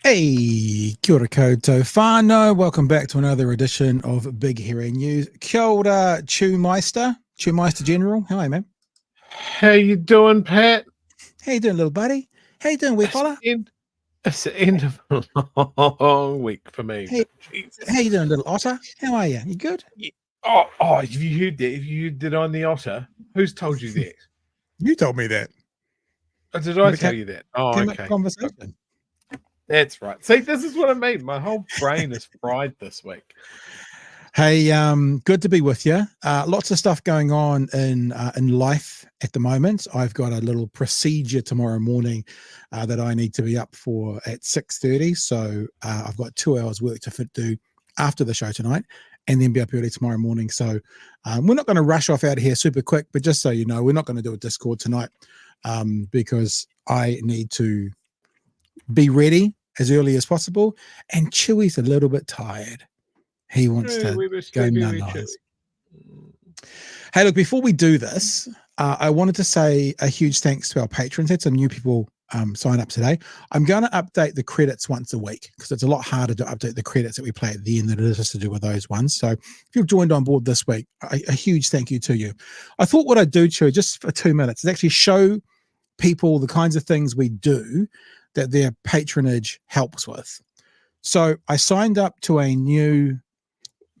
Hey, kia ora koutou whānau. Welcome back to another edition of Big Hearing News. Kia ora, Chewmeister General. How are you, man? How you doing, Pat? How you doing, little buddy? How you doing, wee fella? It's the end of a long week for me. Hey, how you doing, little otter? How are you? You good? Yeah. Oh, have you heard that? Have you heard that on the otter? Who's told you that? You told me that. Or did I tell you that? Oh, okay. Conversation. That's right. See, this is what I mean. My whole brain is fried this week. Hey, good to be with you. Lots of stuff going on in life at the moment. I've got a little procedure tomorrow morning that I need to be up for at 6:30. So I've got 2 hours work to do after the show tonight, and then be up early tomorrow morning. So we're not going to rush off out of here super quick, but just so you know, we're not going to do a Discord tonight because I need to be ready as early as possible. And Chewy's a little bit tired. He wants to go none-eyes. Hey, look, before we do this, I wanted to say a huge thanks to our patrons. Had some new people sign up today. I'm going to update the credits once a week because it's a lot harder to update the credits that we play at the end than it is just to do with those ones. So if you've joined on board this week, a huge thank you to you. I thought what I'd do, Chewy, just for 2 minutes, is actually show people the kinds of things we do that their patronage helps with. So I signed up to a new,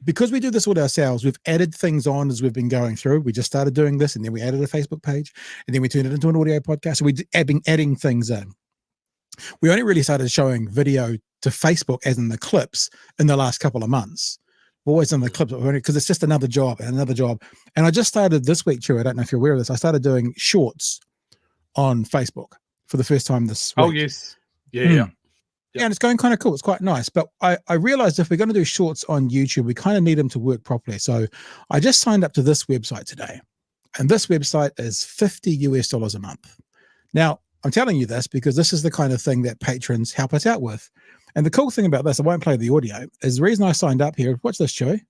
because we do this all ourselves, we've added things on as we've been going through. We just started doing this, and then we added a Facebook page, and then we turned it into an audio podcast. So we've been adding things in. We only really started showing video to Facebook, as in the clips, in the last couple of months. Always in the clips, because it's just another job and another job. And I just started this week, Chew, I don't know if you're aware of this, I started doing shorts on Facebook for the first time this week. Oh, yes. Yeah. Yeah, and it's going kind of cool. It's quite nice. But I realized if we're going to do shorts on YouTube, we kind of need them to work properly. So I just signed up to this website today. And this website is $50 a month. Now, I'm telling you this because this is the kind of thing that patrons help us out with. And the cool thing about this, I won't play the audio, is the reason I signed up here. Watch this, Chewy.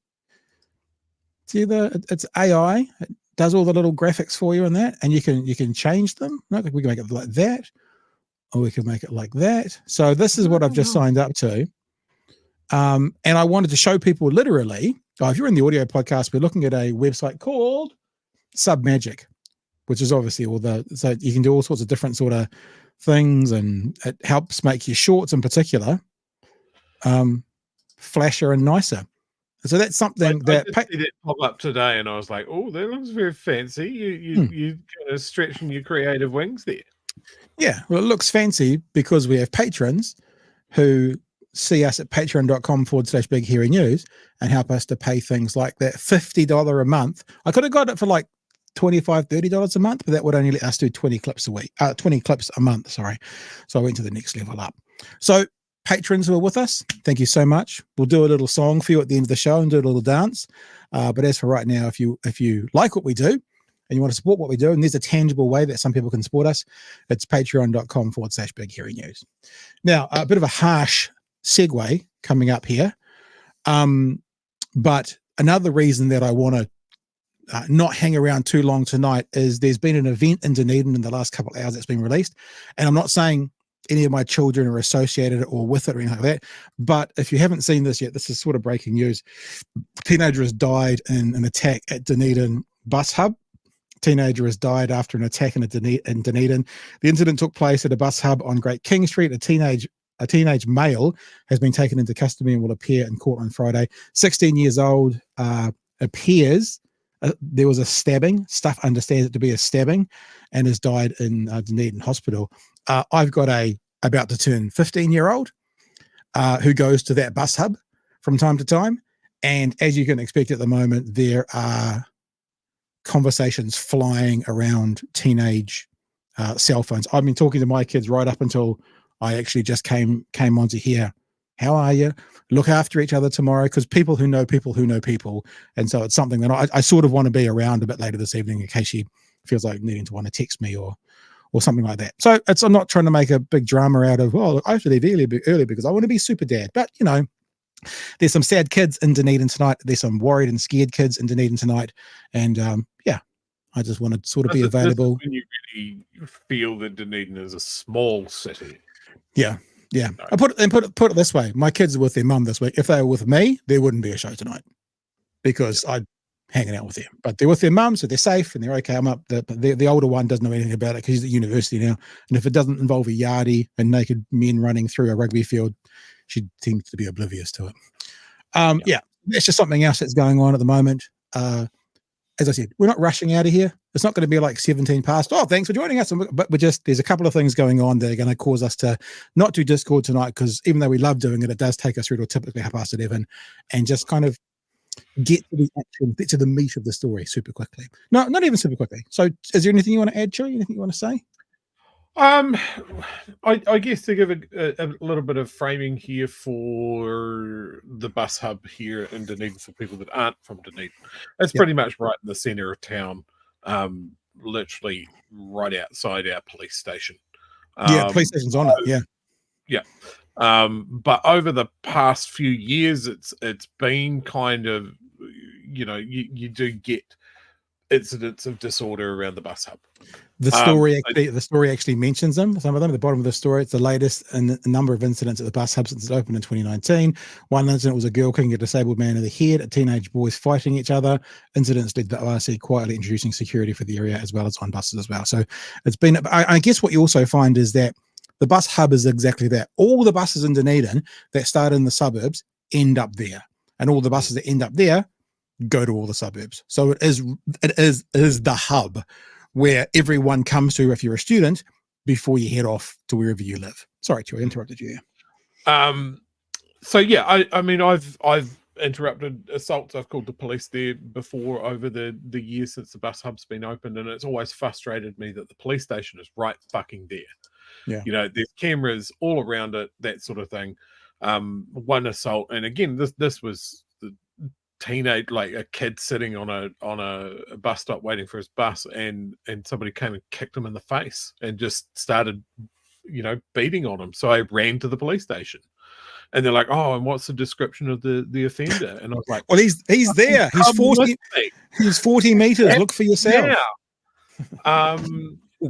See, it's AI. It does all the little graphics for you and that. And you can change them. We can make it like that. Or we can make it like that. So this is what I've just signed up to. And I wanted to show people literally, if you're in the audio podcast, we're looking at a website called Submagic, which is obviously so you can do all sorts of different sort of things, and it helps make your shorts in particular flasher and nicer. So that's something I did see that pop up today, and I was like, oh, that looks very fancy. You kind of stretching your creative wings there. Yeah, well, it looks fancy because we have patrons who see us at patreon.com/Big Hearing News and help us to pay things like that $50 a month. I could have got it for like $25, $30 a month, but that would only let us do 20 clips a month, sorry. So I went to the next level up. So patrons who are with us, thank you so much. We'll do a little song for you at the end of the show and do a little dance. But as for right now, if you like what we do, and you want to support what we do, and there's a tangible way that some people can support us, it's patreon.com/Big Hearing News. Now, a bit of a harsh segue coming up here. But another reason that I want to not hang around too long tonight is there's been an event in Dunedin in the last couple of hours that's been released. And I'm not saying any of my children are associated or with it or anything like that. But if you haven't seen this yet, this is sort of breaking news. A teenager has died in an attack at Dunedin bus hub. Teenager has died after an attack in Dunedin. The incident took place at a bus hub on Great King Street. A teenage male has been taken into custody and will appear in court on Friday. 16 years old, appears there was a stabbing. Stuff understands it to be a stabbing, and has died in Dunedin Hospital. I've got a about to turn 15-year-old who goes to that bus hub from time to time, and as you can expect at the moment, there are conversations flying around teenage cell phones. I've been talking to my kids right up until I actually just came onto here. How are you? Look after each other tomorrow, because people who know people who know people. And so it's something that I sort of want to be around a bit later this evening in case she feels like needing to want to text me or something like that. So I'm not trying to make a big drama out of, well, I have to leave early because I want to be super dad. But, you know, there's some sad kids in Dunedin tonight. There's some worried and scared kids in Dunedin tonight. And yeah, I just want to sort of be available. When you really feel that Dunedin is a small city. Yeah. Yeah. No. I put it this way. My kids are with their mum this week. If they were with me, there wouldn't be a show tonight because I'm hanging out with them. But they're with their mum, so they're safe and they're okay. I'm up. The older one doesn't know anything about it because he's at university now. And if it doesn't involve a yardie and naked men running through a rugby field, she seems to be oblivious to it. Yeah, that's just something else that's going on at the moment. As I said, we're not rushing out of here. It's not going to be like 17 past. Oh, thanks for joining us. But there's a couple of things going on that are going to cause us to not do Discord tonight, because even though we love doing it, it does take us through to typically 11:30 and just kind of get to the action, get to the meat of the story super quickly. No, not even super quickly. So is there anything you want to add, Chili? Anything you want to say? I guess to give a little bit of framing here for the bus hub here in Dunedin for people that aren't from Dunedin, it's pretty much right in the centre of town, literally right outside our police station. Police station's on it. Yeah. But over the past few years, it's been kind of, you do get incidents of disorder around the bus hub. The story actually mentions them. Some of them at the bottom of the story. It's the latest in a number of incidents at the bus hub since it opened in 2019. One incident was a girl kicking a disabled man in the head, a teenage boys fighting each other. Incidents led to the ORC quietly introducing security for the area as well as on buses as well. So it's been. I guess what you also find is that the bus hub is exactly that. All the buses in Dunedin that start in the suburbs end up there, and all the buses that end up there go to all the suburbs. So it is the hub where everyone comes to if you're a student before you head off to wherever you live. Sorry, Troy, I interrupted you. So yeah, I mean, I've interrupted assaults. I've called the police there before over the years since the bus hub's been opened, and it's always frustrated me that the police station is right fucking there. Yeah, there's cameras all around it, that sort of thing. One assault, and again, this was the teenage, like a kid sitting on a bus stop waiting for his bus, and somebody came and kicked him in the face and just started beating on him. So I ran to the police station, and they're like, oh, and what's the description of the offender? And I was like, well, he's there, he's 40 meters, look for yourself.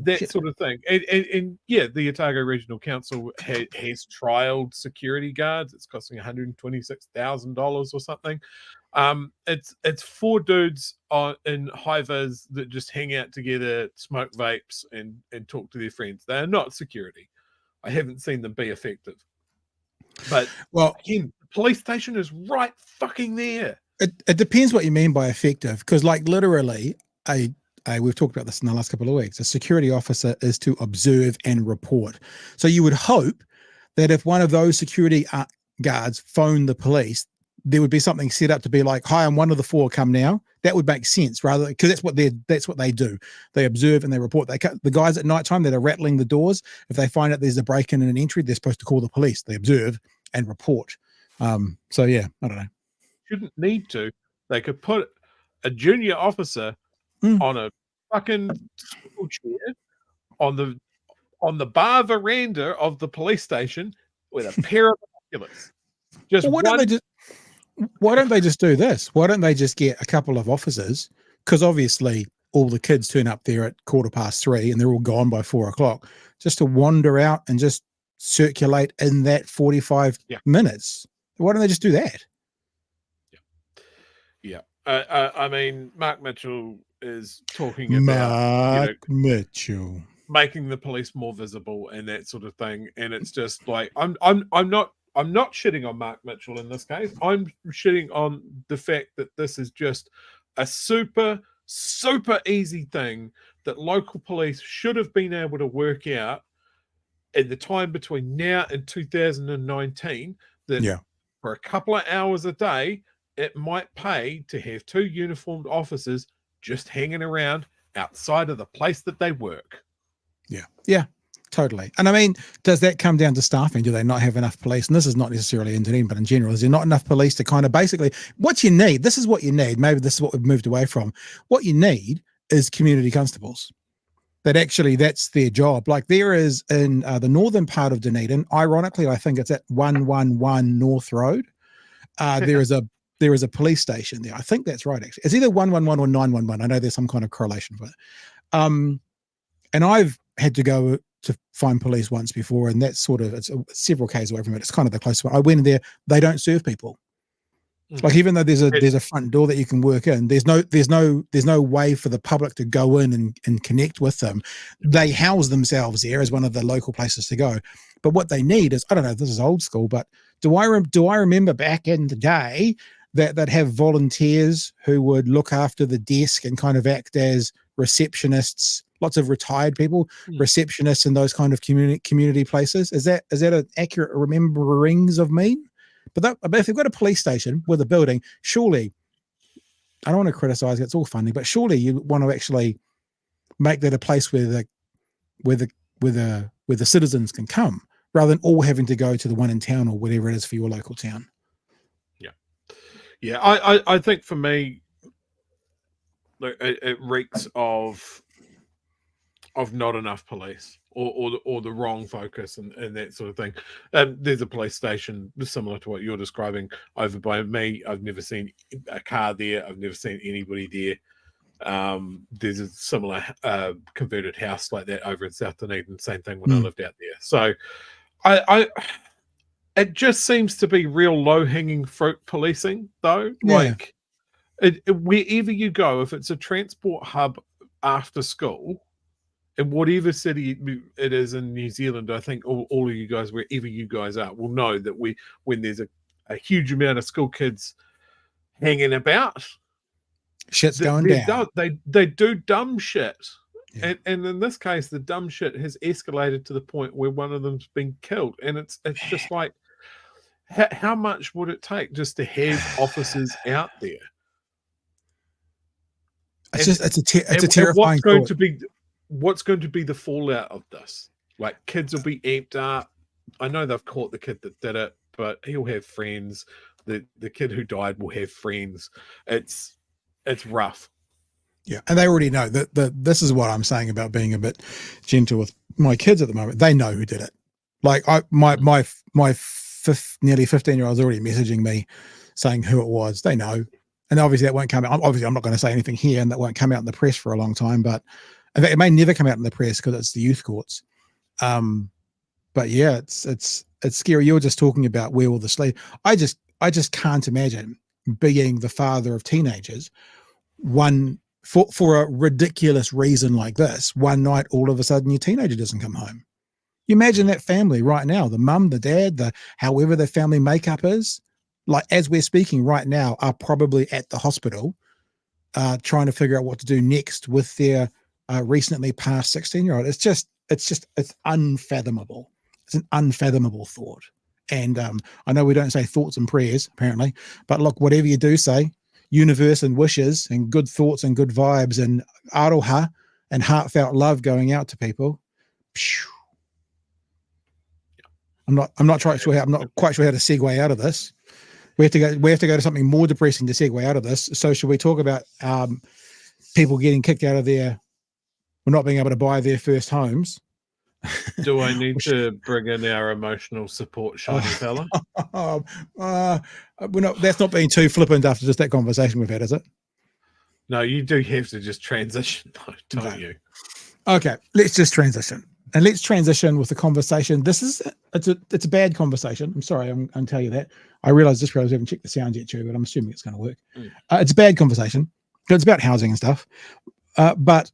That sort of thing. And yeah, the Otago Regional Council has trialed security guards. It's costing $126,000 or something. It's four dudes in high vis that just hang out together, smoke vapes, and talk to their friends. They are not security. I haven't seen them be effective. But again, the police station is right fucking there. It depends what you mean by effective, because like literally we've talked about this in the last couple of weeks. A security officer is to observe and report. So you would hope that if one of those security guards phoned the police, there would be something set up to be like, hi, I'm one of the four, come now. That would make sense, rather, because that's what they do. They observe and they report. The guys at nighttime that are rattling the doors, if they find out there's a break-in and an entry, they're supposed to call the police. They observe and report. So yeah, I don't know. Shouldn't need to. They could put a junior officer on a fucking school chair on the bar veranda of the police station with a pair of binoculars. Why don't they just do this? Why don't they just get a couple of officers? Because obviously all the kids turn up there at 3:15 and they're all gone by 4:00, just to wander out and just circulate in that 45 minutes. Why don't they just do that? Yeah. I mean, Mark Mitchell is talking about Mitchell making the police more visible and that sort of thing, and it's just like I'm not shitting on Mark Mitchell in this case. I'm shitting on the fact that this is just a super easy thing that local police should have been able to work out in the time between now and 2019, that for a couple of hours a day it might pay to have two uniformed officers just hanging around outside of the place that they work. Yeah, totally. And I mean, does that come down to staffing? Do they not have enough police? And this is not necessarily in Dunedin, but in general, is there not enough police to kind of basically, what you need, this is what you need, maybe this is what we've moved away from. What you need is community constables. That actually, that's their job. Like there is in the northern part of Dunedin, ironically, I think it's at 111 North Road. There is a police station there. I think that's right, actually. It's either 111 or 911. I know there's some kind of correlation with it. And had to go to find police once before, and that's sort of, it's several k's away from it. It's kind of the closest one. I went in there. They don't serve people. Like, even though there's a front door that you can work in, there's no way for the public to go in and connect with them. They house themselves there as one of the local places to go. But what they need is, I don't know, this is old school, but do I remember back in the day that they'd have volunteers who would look after the desk and kind of act as receptionists, lots of retired people, receptionists in those kind of community places? Is that an accurate rememberings of me? But if you've got a police station with a building, surely, I don't want to criticize it, it's all funny, but surely you want to actually make that a place where the citizens can come, rather than all having to go to the one in town or whatever it is for your local town. Yeah. I think for me, look, it reeks of not enough police, or the wrong focus and that sort of thing. There's a police station similar to what you're describing over by me. I've never seen a car there. I've never seen anybody there. There's a similar converted house like that over in South Dunedin. Same thing when I lived out there. So it just seems to be real low-hanging fruit policing, though. Yeah. Like, wherever you go, if it's a transport hub after school, in whatever city it is in New Zealand, I think all of you guys, wherever you guys are, will know that when there's a huge amount of school kids hanging about, shit's going down. They do dumb shit. Yeah. And in this case, the dumb shit has escalated to the point where one of them's been killed. And it's just like, how much would it take just to have officers out there? It's a terrifying thought. What's going to be the fallout of this? Like, kids will be amped up. I know they've caught the kid that did it, but he'll have friends. The kid who died will have friends. It's rough. Yeah, and they already know that this is what I'm saying about being a bit gentle with my kids at the moment. They know who did it. Like, my nearly 15-year-old is already messaging me saying who it was. They know, and obviously that won't come out. Obviously, I'm not going to say anything here, and that won't come out in the press for a long time. But in fact, it may never come out in the press because it's the youth courts. But yeah, it's scary. You were just talking about where all the sleep. I just can't imagine being the father of teenagers. For a ridiculous reason like this, one night all of a sudden your teenager doesn't come home. You imagine that family right now, the mum, the dad, however their family makeup is, like as we're speaking right now, are probably at the hospital trying to figure out what to do next with their recently passed 16-year-old. It's unfathomable. It's an unfathomable thought. And I know we don't say thoughts and prayers, apparently, but look, whatever you do say, universe and wishes and good thoughts and good vibes and aroha and heartfelt love going out to people. I'm not quite sure how to segue out of this. We have to go to something more depressing to segue out of this. So should we talk about people getting kicked out of or not being able to buy their first homes? Do I need to bring in our emotional support shiny fella? That's not being too flippant after just that conversation we've had, is it? No, you do have to just transition, though, don't you? Okay, let's just transition. And let's transition with the conversation. It's a bad conversation. I'm sorry, I'm going to tell you that. I realize we haven't checked the sound yet, too, but I'm assuming it's going to work. It's a bad conversation. It's about housing and stuff. But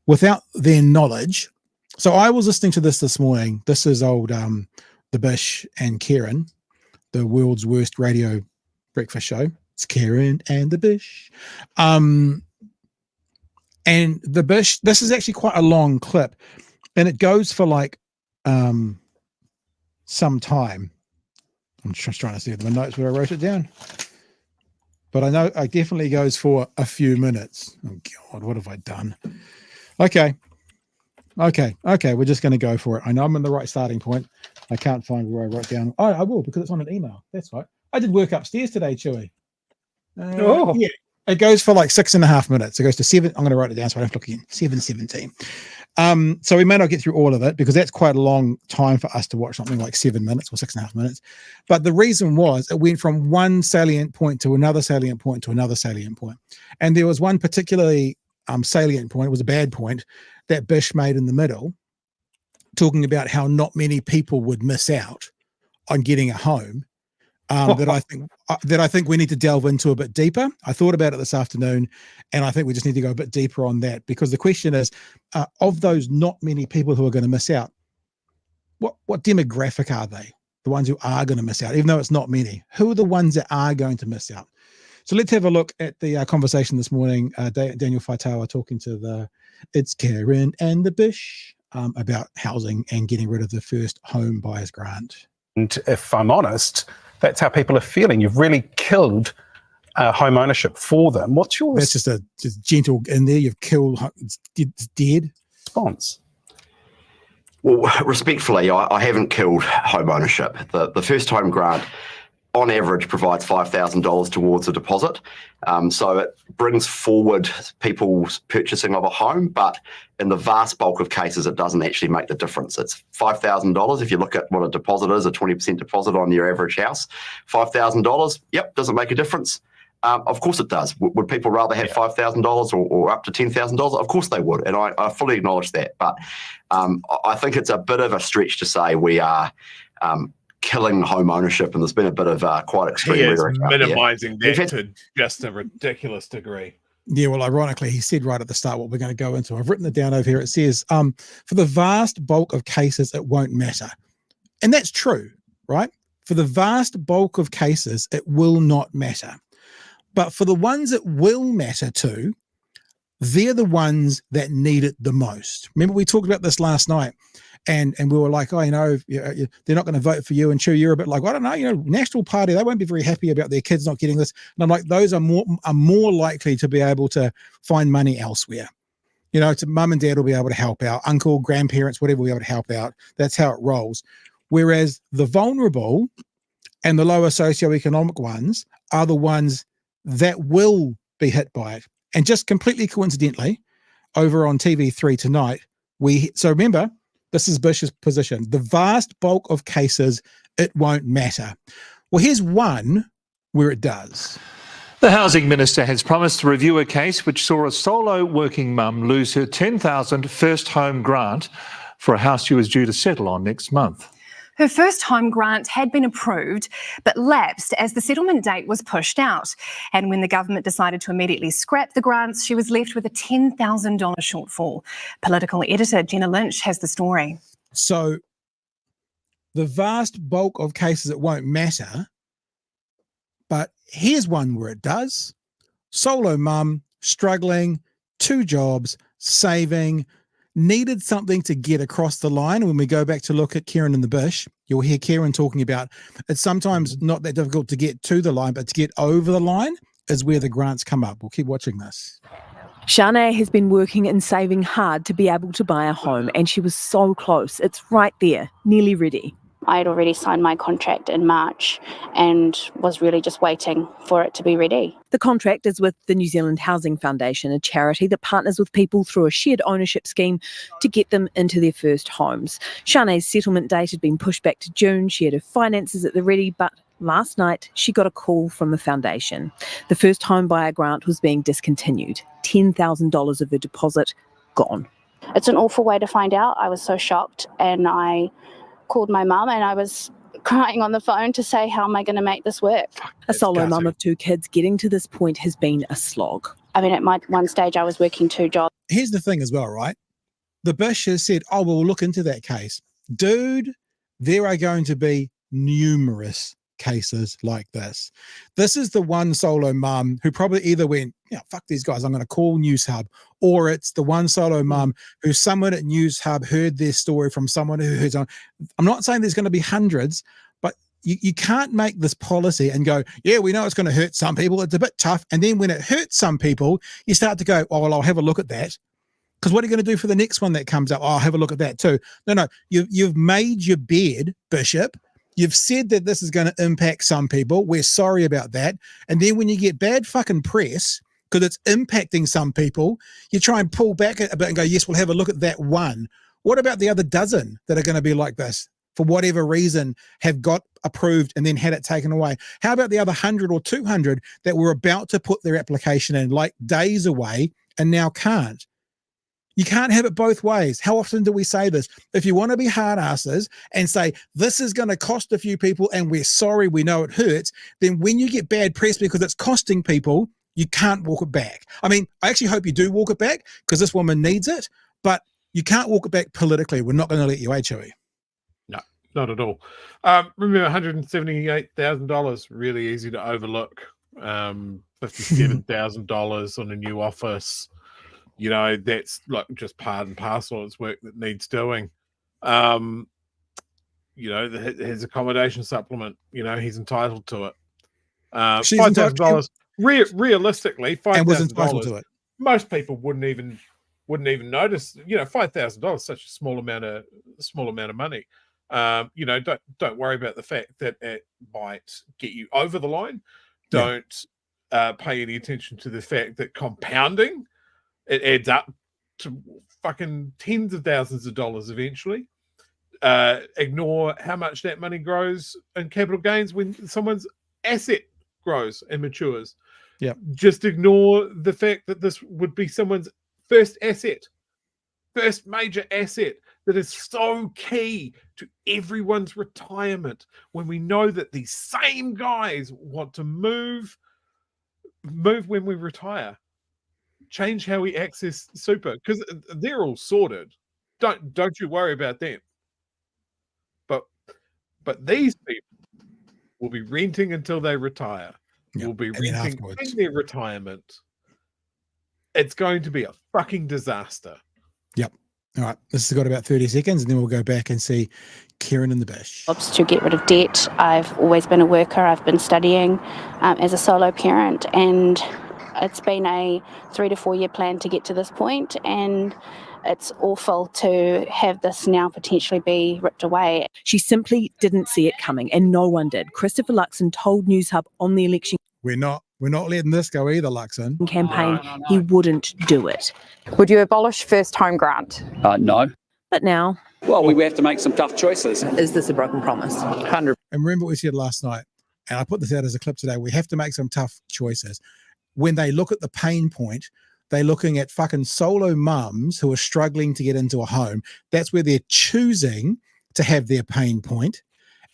without their knowledge. So I was listening to this morning. This is old The Bish and Karen, the world's worst radio breakfast show. It's Karen and The Bish. And The Bish, this is actually quite a long clip. And it goes for like some time. I'm just trying to see my notes where I wrote it down. But I know it definitely goes for a few minutes. Oh, God, what have I done? Okay, we're just going to go for it. I know I'm in the right starting point. I can't find where I wrote down. Oh, I will, because it's on an email. That's right. I did work upstairs today, Chewy. Yeah. It goes for like 6.5 minutes. It goes to 7. I'm going to write it down so I don't have to look again. 7:17. So we may not get through all of it because that's quite a long time for us to watch something like 7 minutes or 6.5 minutes. But the reason was it went from one salient point to another salient point to another salient point. And there was one particularly salient point. It was a bad point that Bish made in the middle. talking about how not many people would miss out on getting a home. That I think we need to delve into a bit deeper. I thought about it this afternoon, and I think we just need to go a bit deeper on that, because the question is, of those not many people who are going to miss out, what demographic are they? The ones who are going to miss out, even though it's not many. Who are the ones that are going to miss out? So let's have a look at the conversation this morning. Daniel Faitaua talking to It's Karen and the Bish about housing and getting rid of the first home buyers grant. And if I'm honest, that's how people are feeling. You've really killed home ownership for them. What's your That's just gentle in there. You've killed, it's dead. response? Well, respectfully, I haven't killed home ownership. The first home grant, on average, provides $5,000 towards a deposit. So it brings forward people's purchasing of a home, but in the vast bulk of cases, it doesn't actually make the difference. It's $5,000. If you look at what a deposit is, a 20% deposit on your average house, $5,000, yep, does it make a difference? Of course it does. Would people rather have $5,000 or up to $10,000? Of course they would, and I fully acknowledge that. But I think it's a bit of a stretch to say we are killing home ownership, and there's been a bit of quite extreme rhetoric. He is minimising that to just a ridiculous degree. Yeah, well, ironically, he said right at the start what we're going to go into. I've written it down over here. It says, for the vast bulk of cases, it won't matter. And that's true, right? For the vast bulk of cases, it will not matter. But for the ones it will matter to, they're the ones that need it the most. Remember, we talked about this last night, and we were like, oh, they're not going to vote for you. And Chew, you're a bit like, I don't know, National Party, they won't be very happy about their kids not getting this. And I'm like, those are more likely to be able to find money elsewhere. Mum and dad will be able to help out, uncle, grandparents, whatever, will be able to help out. That's how it rolls. Whereas the vulnerable and the lower socioeconomic ones are the ones that will be hit by it. And just completely coincidentally, over on TV3 tonight, so remember, this is Bush's position. The vast bulk of cases, it won't matter. Well, here's one where it does. The Housing Minister has promised to review a case which saw a solo working mum lose her $10,000 first home grant for a house she was due to settle on next month. Her first home grant had been approved, but lapsed as the settlement date was pushed out. And when the government decided to immediately scrap the grants, she was left with a $10,000 shortfall. Political editor Jenna Lynch has the story. So the vast bulk of cases, it won't matter. But here's one where it does. Solo mum, struggling, 2 jobs, saving, needed something to get across the line. When we go back to look at Karen and the Bish, you'll hear Karen talking about it's sometimes not that difficult to get to the line, but to get over the line is where the grants come up. We'll keep watching this. Shanae has been working and saving hard to be able to buy a home, and she was so close. It's right there, nearly ready. I had already signed my contract in March and was really just waiting for it to be ready. The contract is with the New Zealand Housing Foundation, a charity that partners with people through a shared ownership scheme to get them into their first homes. Shanae's settlement date had been pushed back to June. She had her finances at the ready, but last night she got a call from the foundation. The first home buyer grant was being discontinued. $10,000 of her deposit gone. It's an awful way to find out. I was so shocked, and I called my mum and I was crying on the phone to say, how am I going to make this work? A solo mum of 2 kids, getting to this point has been a slog. I mean, at one stage I was working 2 jobs. Here's the thing as well, right? The Bish has said, oh, we'll look into that case. Dude, there are going to be numerous cases like this. This is the one solo mum who probably either went, fuck these guys, I'm going to call News Hub, or it's the one solo mum who someone at News Hub heard their story from someone who heard. I'm not saying there's going to be hundreds, but you can't make this policy and go, yeah, we know it's going to hurt some people. It's a bit tough. And then when it hurts some people, you start to go, oh, well, I'll have a look at that. Because what are you going to do for the next one that comes up? Oh, I'll have a look at that too. No, you've made your bed, Bishop. You've said that this is going to impact some people. We're sorry about that. And then when you get bad fucking press, because it's impacting some people, you try and pull back a bit and go, yes, we'll have a look at that one. What about the other dozen that are going to be like this, for whatever reason, have got approved and then had it taken away? How about the other 100 or 200 that were about to put their application in, like days away, and now can't? You can't have it both ways. How often do we say this? If you want to be hard asses and say, this is going to cost a few people and we're sorry, we know it hurts, then when you get bad press because it's costing people, you can't walk it back. I mean, I actually hope you do walk it back because this woman needs it, but you can't walk it back politically. We're not going to let you, Chewy. No, not at all. Remember, $178,000, really easy to overlook. $57,000 on a new office. You know, that's like just part and parcel. It's work that needs doing. You know, his accommodation supplement, you know, he's entitled to it. $5,000, realistically, $5,000. Most people wouldn't even notice. You know, $5,000, such a small amount of money. You know, don't worry about the fact that it might get you over the line. Don't pay any attention to the fact that compounding, it adds up to fucking tens of thousands of dollars eventually. Ignore how much that money grows in capital gains when someone's asset grows and matures. Yeah. Just ignore the fact that this would be someone's first major asset that is so key to everyone's retirement, when we know that these same guys want to move when we retire, change how we access super, because they're all sorted. Don't you worry about them. But these people will be renting until they retire. Will be renting in their retirement. It's going to be a fucking disaster. Yep. All right. This has got about 30 seconds, and then we'll go back and see Kieran in the bush. To get rid of debt. I've always been a worker. I've been studying as a solo parent, and it's been a 3 to 4 year plan to get to this point, and it's awful to have this now potentially be ripped away. She simply didn't see it coming, and no one did. Christopher Luxon told News Hub on the election We're not letting this go either, Luxon. campaign he wouldn't do it. Would you abolish first home grant? No. But now, Well, we have to make some tough choices. Is this a broken promise? 100. And remember what we said last night, and I put this out as a clip today, we have to make some tough choices. When they look at the pain point, they're looking at fucking solo mums who are struggling to get into a home. That's where they're choosing to have their pain point,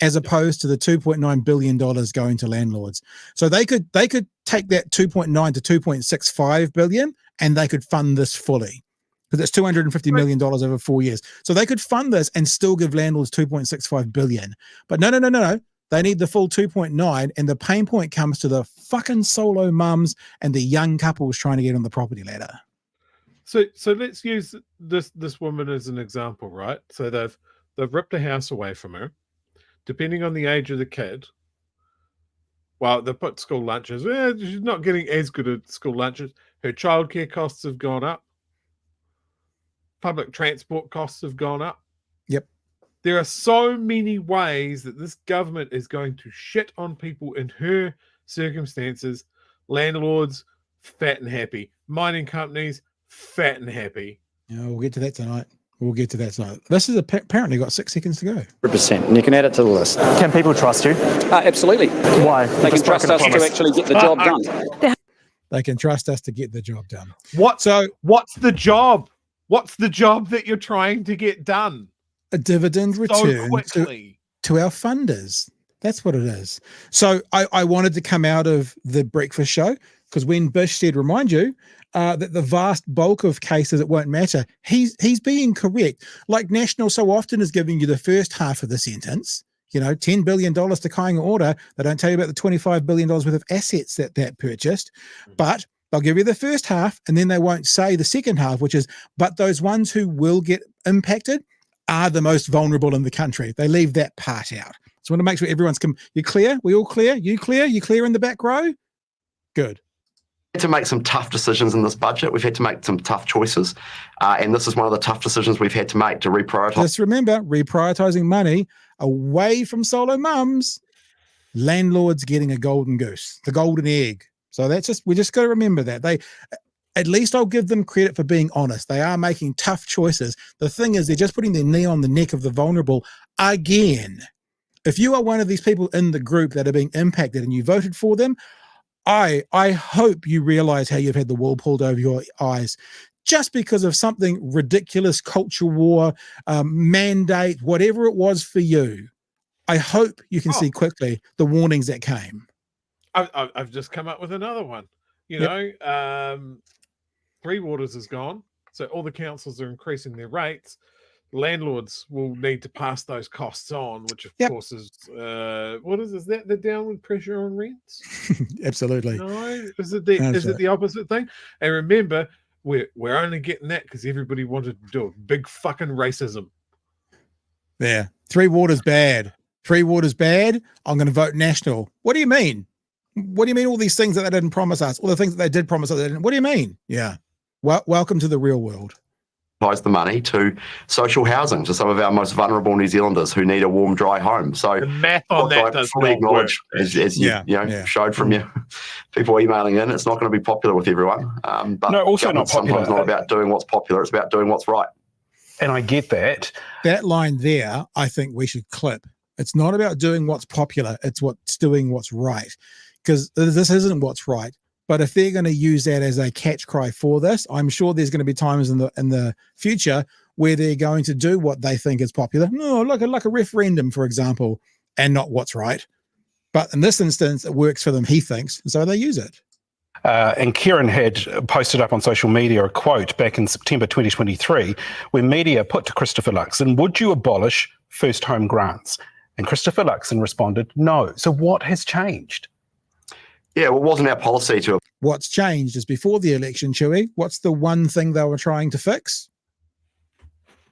as opposed to the $2.9 billion going to landlords. So they could take that 2.9 to 2.65 billion and they could fund this fully, because it's $250 million over 4 years. So they could fund this and still give landlords 2.65 billion. But no. They need the full 2.9, and the pain point comes to the fucking solo mums and the young couples trying to get on the property ladder. So let's use this woman as an example, right? So they've ripped a house away from her. Depending on the age of the kid, well, they put school lunches. She's not getting as good at school lunches. Her childcare costs have gone up. Public transport costs have gone up. Yep. There are so many ways that this government is going to shit on people in her circumstances. Landlords, fat and happy. Mining companies, fat and happy. Yeah, we'll get to that tonight. This is apparently got 6 seconds to go. 100%. And you can add it to the list. Can people trust you? Absolutely. Why? They can trust us to actually get the job done. They can trust us to get the job done. What's the job? What's the job that you're trying to get done? A dividend return to our funders. That's what it is. So I wanted to come out of the breakfast show, because when Bish said, remind you, that the vast bulk of cases, it won't matter, he's being correct. Like National so often is giving you the first half of the sentence, you know, $10 billion to Kāinga Ora. They don't tell you about the $25 billion worth of assets that purchased, but they'll give you the first half, and then they won't say the second half, which is, but those ones who will get impacted are the most vulnerable in the country. They leave that part out. So I want to make sure everyone's you clear? We all clear? You clear? You clear in the back row? Good. Had to make some tough decisions in this budget. We've had to make some tough choices. And this is one of the tough decisions we've had to make, to reprioritize. Just remember, reprioritizing money away from solo mums, landlords getting a golden goose, the golden egg. So we just got to remember that. At least I'll give them credit for being honest. They are making tough choices. The thing is, they're just putting their knee on the neck of the vulnerable again. If you are one of these people in the group that are being impacted and you voted for them, I hope you realize how you've had the wool pulled over your eyes. just because of something ridiculous, culture war, mandate, whatever it was for you. I hope you can see quickly the warnings that came. I've just come up with another one. You know, Three Waters is gone, so all the councils are increasing their rates. Landlords will need to pass those costs on, which of course is is that the downward pressure on rents? Absolutely. No, is it the opposite thing? And remember, we're only getting that because everybody wanted to do it. Big fucking racism. Yeah, Three Waters bad. Three Waters bad. I'm going to vote national. What do you mean? What do you mean? All these things that they didn't promise us, all the things that they did promise us, they didn't. What do you mean? Yeah. Welcome to the real world. The money to social housing to some of our most vulnerable New Zealanders who need a warm, dry home. So the math on that does fully acknowledge, as you showed from your people emailing in, it's not going to be popular with everyone. But no, also not popular. Sometimes not about doing what's popular; it's about doing what's right. And I get that. That line there, I think we should clip. It's not about doing what's popular; it's what's doing what's right, because this isn't what's right. But if they're going to use that as a catch cry for this, I'm sure there's going to be times in the future where they're going to do what they think is popular. No, like a referendum, for example, and not what's right. But in this instance, it works for them, he thinks, and so they use it. And Kieran had posted up on social media a quote back in September 2023 where media put to Christopher Luxon, would you abolish first home grants? And Christopher Luxon responded, no. So what has changed? Yeah, well, it wasn't our policy to. What's changed is before the election, Chewy, what's the one thing they were trying to fix?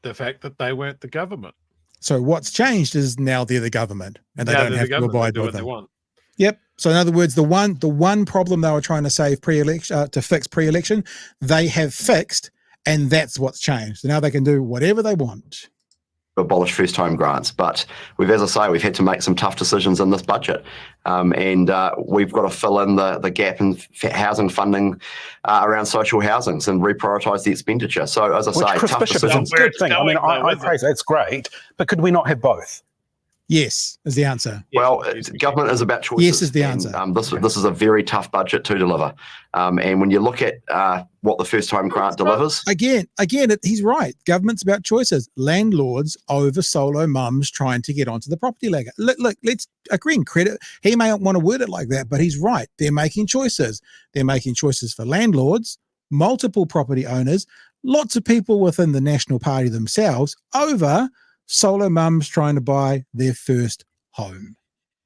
The fact that they weren't the government. So what's changed is now they're the government and they don't have to abide by them. Yep. So in other words, the one problem they were trying to save to fix pre-election, they have fixed, and that's what's changed. So now they can do whatever they want. Abolish first home grants, but we've had to make some tough decisions in this budget, and we've got to fill in the gap in housing funding around social housings and reprioritise the expenditure. So as I say, tough decisions. It's a good thing. I mean, I praise that's great, but could we not have both? Yes, is the answer. Well, government is about choices. Yes is the answer. This is a very tough budget to deliver. And when you look at what the first home grant delivers. Again, he's right. Government's about choices. Landlords over solo mums trying to get onto the property ladder. Look, let's agree and credit. He may not want to word it like that, but he's right. They're making choices. They're making choices for landlords, multiple property owners, lots of people within the National Party themselves over solo mums trying to buy their first home.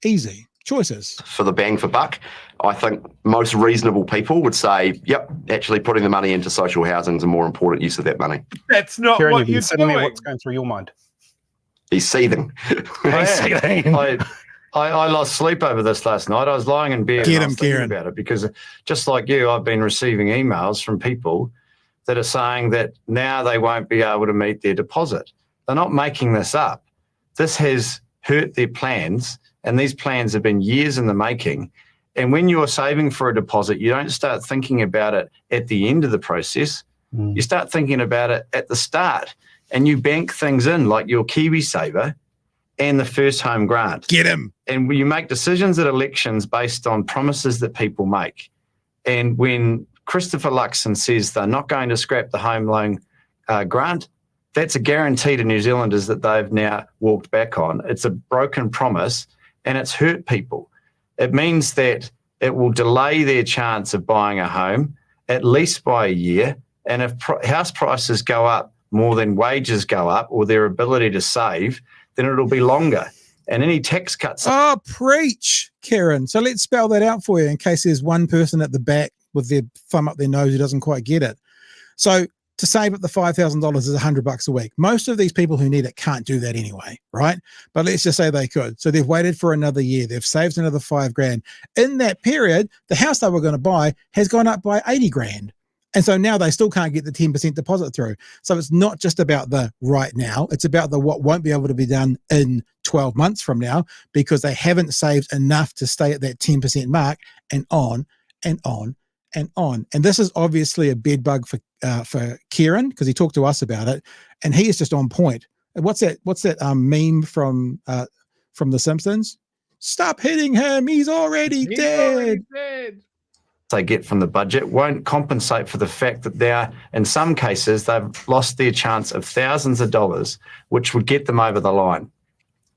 Easy choices. For the bang for buck, I think most reasonable people would say, yep, actually putting the money into social housing is a more important use of that money. That's not Kieran, what you're doing. What's going through your mind? He's seething. I lost sleep over this last night. I was lying in bed and I was thinking about it because just like you, I've been receiving emails from people that are saying that now they won't be able to meet their deposit. They're not making this up. This has hurt their plans, and these plans have been years in the making. And when you're saving for a deposit, you don't start thinking about it at the end of the process. You start thinking about it at the start, and you bank things in like your KiwiSaver and the first home grant. Get him. And you make decisions at elections based on promises that people make. And when Christopher Luxon says they're not going to scrap the home loan grant, that's a guarantee to New Zealanders that they've now walked back on. It's a broken promise and it's hurt people. It means that it will delay their chance of buying a home at least by a year. And if house prices go up more than wages go up or their ability to save, then it'll be longer. And any tax cuts. Oh, preach, Karen. So let's spell that out for you in case there's one person at the back with their thumb up their nose who doesn't quite get it. So to save up the $5,000 is $100 a week. Most of these people who need it can't do that anyway, right? But let's just say they could. So they've waited for another year. They've saved another $5,000. In that period, the house they were going to buy has gone up by $80,000. And so now they still can't get the 10% deposit through. So it's not just about the right now. It's about the what won't be able to be done in 12 months from now because they haven't saved enough to stay at that 10% mark, and on and on and on. And this is obviously a bedbug for Kieran because he talked to us about it, and he is just on point. What's that meme from The Simpsons? Stop hitting him! He's already dead. they get from the budget won't compensate for the fact that they are, in some cases, they've lost their chance of thousands of dollars, which would get them over the line.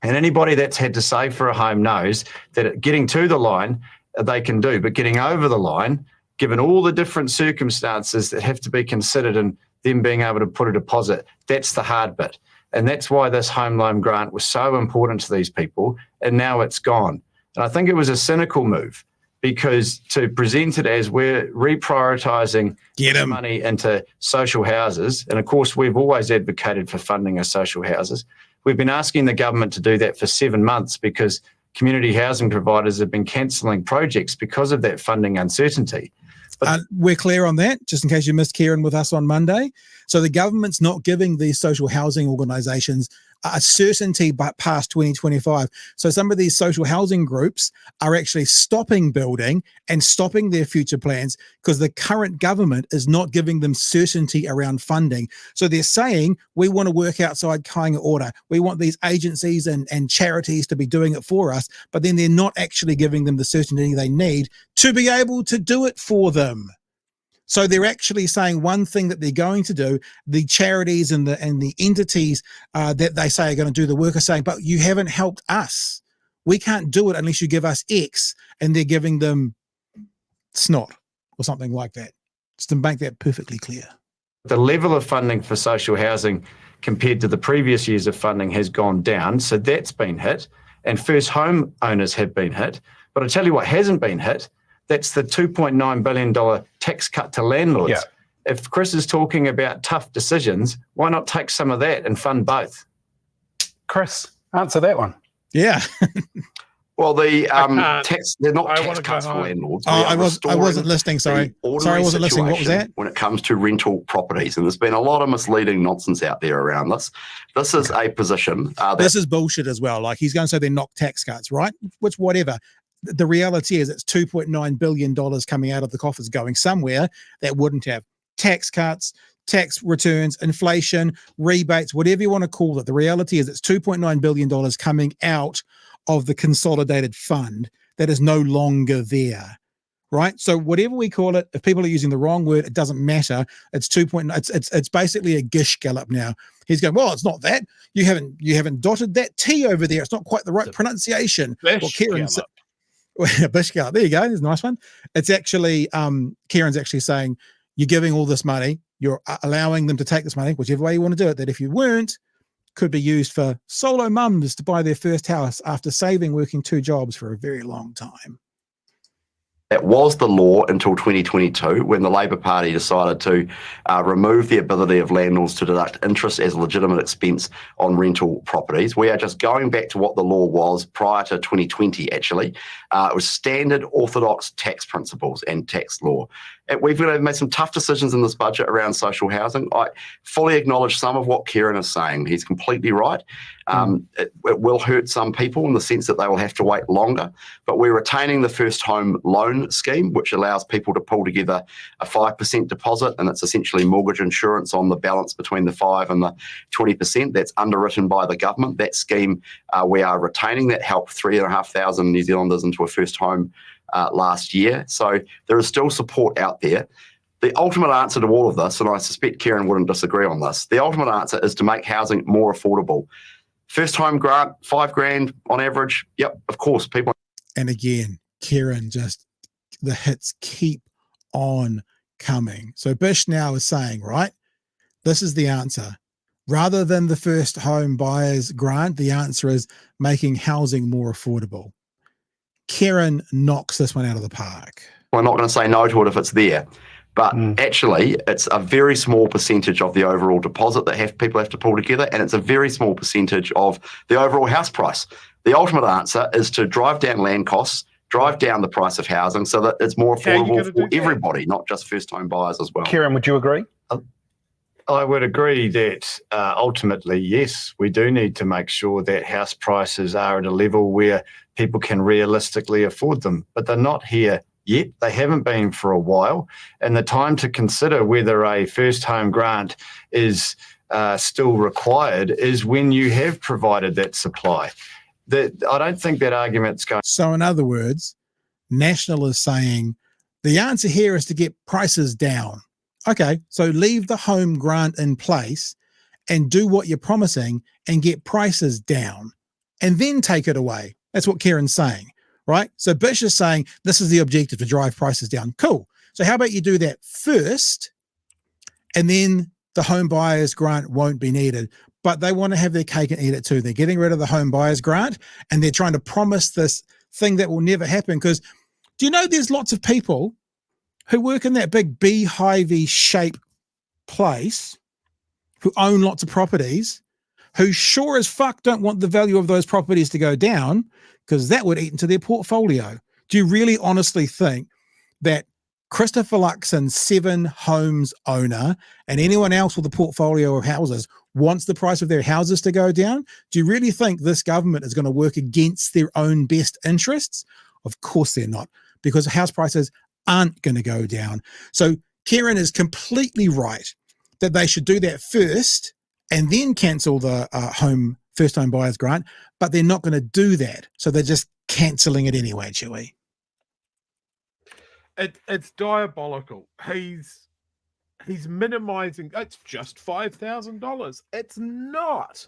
And anybody that's had to save for a home knows that getting to the line, they can do, but getting over the line, given all the different circumstances that have to be considered and them being able to put a deposit, that's the hard bit. And that's why this home loan grant was so important to these people, and now it's gone. And I think it was a cynical move, because to present it as we're reprioritising money into social houses, and of course we've always advocated for funding of social houses. We've been asking the government to do that for 7 months because community housing providers have been cancelling projects because of that funding uncertainty. But we're clear on that, just in case you missed Kieran with us on Monday. So the government's not giving these social housing organisations a certainty but past 2025. So some of these social housing groups are actually stopping building and stopping their future plans because the current government is not giving them certainty around funding. So they're saying, we want to work outside Kāinga Ora. We want these agencies and charities to be doing it for us, but then they're not actually giving them the certainty they need to be able to do it for them. So they're actually saying one thing that they're going to do, the charities and the entities that they say are going to do the work are saying, but you haven't helped us. We can't do it unless you give us X, and they're giving them snot or something like that. Just to make that perfectly clear. the level of funding for social housing compared to the previous years of funding has gone down. So that's been hit, and first home owners have been hit. But I tell you what hasn't been hit, that's the $2.9 billion tax cut to landlords. Yeah. If Chris is talking about tough decisions, why not take some of that and fund both? Chris, answer that one. Yeah. Well, the tax, they're not tax cuts for landlords. I wasn't listening, sorry. Sorry, I wasn't listening. What was that? When it comes to rental properties, and there's been a lot of misleading nonsense out there around this. This is a position. This is bullshit as well. Like, he's going to say they're not tax cuts, right? Which, whatever. The reality is it's $2.9 billion coming out of the coffers going somewhere that wouldn't have tax cuts, tax returns, inflation, rebates, whatever you want to call it. The reality is it's $2.9 billion coming out of the consolidated fund that is no longer there, right? So whatever we call it, if people are using the wrong word, it doesn't matter. It's 2.9. It's basically a gish gallop now. He's going, well, it's not that. You haven't dotted that T over there. It's not quite the right pronunciation. Well, Kieran's bish gallop. There you go. There's a nice one. It's actually Kieran's actually saying you're giving all this money. You're allowing them to take this money, whichever way you want to do it. That if you weren't, could be used for solo mums to buy their first house after working 2 jobs for a very long time. That was the law until 2022, when the Labor Party decided to remove the ability of landlords to deduct interest as a legitimate expense on rental properties. We are just going back to what the law was prior to 2020, actually. It was standard orthodox tax principles and tax law. And we've made some tough decisions in this budget around social housing. I fully acknowledge some of what Kieran is saying. He's completely right. It will hurt some people in the sense that they will have to wait longer, but we're retaining the first home loan scheme, which allows people to pull together a 5% deposit, and it's essentially mortgage insurance on the balance between the 5 and the 20%. That's underwritten by the government. That scheme, we are retaining. That helped 3,500 New Zealanders into a first home last year. So there is still support out there. The ultimate answer to all of this, and I suspect Kieran wouldn't disagree on this, the ultimate answer is to make housing more affordable. First home grant, $5,000 on average. Yep, of course, people. And again, Kieran, just the hits keep on coming. So Bish now is saying, right, this is the answer. Rather than the first home buyers grant, the answer is making housing more affordable. Kieran knocks this one out of the park. We're not going to say no to it if it's there. But actually, it's a very small percentage of the overall deposit that people have to pull together, and it's a very small percentage of the overall house price. The ultimate answer is to drive down land costs, drive down the price of housing so that it's more affordable for everybody, not just first-home buyers as well. Kieran, would you agree? I would agree that ultimately, yes, we do need to make sure that house prices are at a level where people can realistically afford them, but they're not here yet. They haven't been for a while, and the time to consider whether a first home grant is still required is when you have provided that supply. I don't think that argument's going. So in other words, National is saying The answer here is to get prices down. Okay, so leave the home grant in place and do what you're promising and get prices down and then take it away. That's what Kieran's saying, right? So Bish is saying this is the objective, to drive prices down. Cool. So how about you do that first, and then the home buyers grant won't be needed. But they want to have their cake and eat it too. They're getting rid of the home buyers grant and they're trying to promise this thing that will never happen. Because do you know there's lots of people who work in that big beehive-y shape place who own lots of properties, who sure as fuck don't want the value of those properties to go down because that would eat into their portfolio. Do you really honestly think that Christopher Luxon, 7 homes owner, and anyone else with a portfolio of houses wants the price of their houses to go down? Do you really think this government is going to work against their own best interests? Of course they're not, because house prices aren't going to go down. So Kieran is completely right that they should do that first and then cancel the first home buyers grant, but they're not going to do that. So they're just cancelling it anyway, Chewy. It's diabolical. He's minimizing. It's just $5,000. It's not.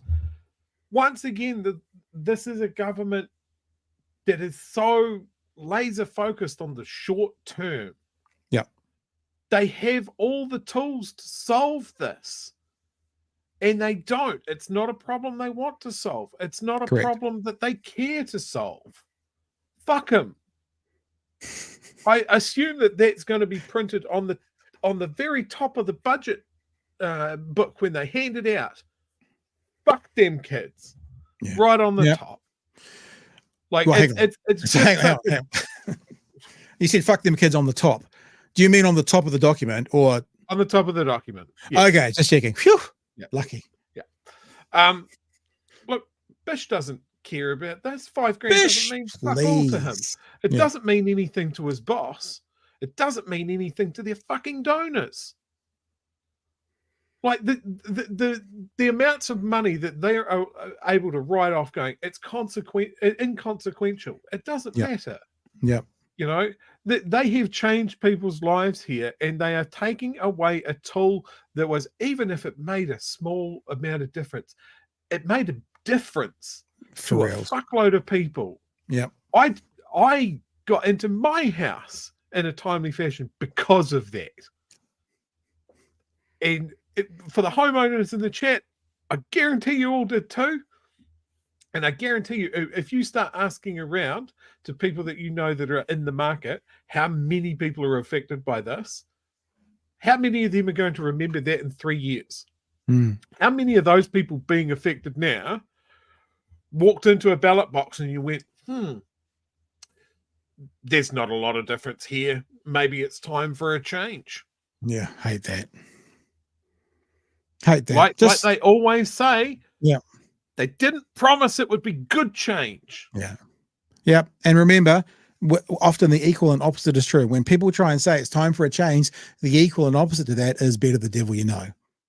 Once again, this is a government that is so laser focused on the short term. Yeah. They have all the tools to solve this, and they don't. It's not a problem they want to solve. It's not a Correct. problem that they care to solve. Fuck them. I assume that that's going to be printed on the very top of the budget book when they hand it out. Fuck them kids. Yeah. Right on the top. Like, well, it's hang on. You said fuck them kids on the top. Do you mean on the top of the document or on the top of the document? Yes. Okay, just checking. Phew. Yeah. Lucky. Yeah. Look, Bish doesn't care about this. $5,000 doesn't mean fuck all to him. It doesn't mean anything to his boss. It doesn't mean anything to their fucking donors. Like the amounts of money that they are able to write off going, it's inconsequential. It doesn't matter. Yeah. You know, they have changed people's lives here, and they are taking away a tool that was, even if it made a small amount of difference, it made a difference to a fuckload of people. Yeah. I got into my house in a timely fashion because of that. And for the homeowners in the chat, I guarantee you all did too. And I guarantee you, if you start asking around to people that you know that are in the market, how many people are affected by this, how many of them are going to remember that in 3 years? How many of those people being affected now walked into a ballot box and you went, there's not a lot of difference here. Maybe it's time for a change. Yeah, hate that. Hate that. Like they always say, yeah, they didn't promise it would be good change. Yeah. Yeah. And remember, often the equal and opposite is true. When people try and say it's time for a change, the equal and opposite to that is better the devil you know.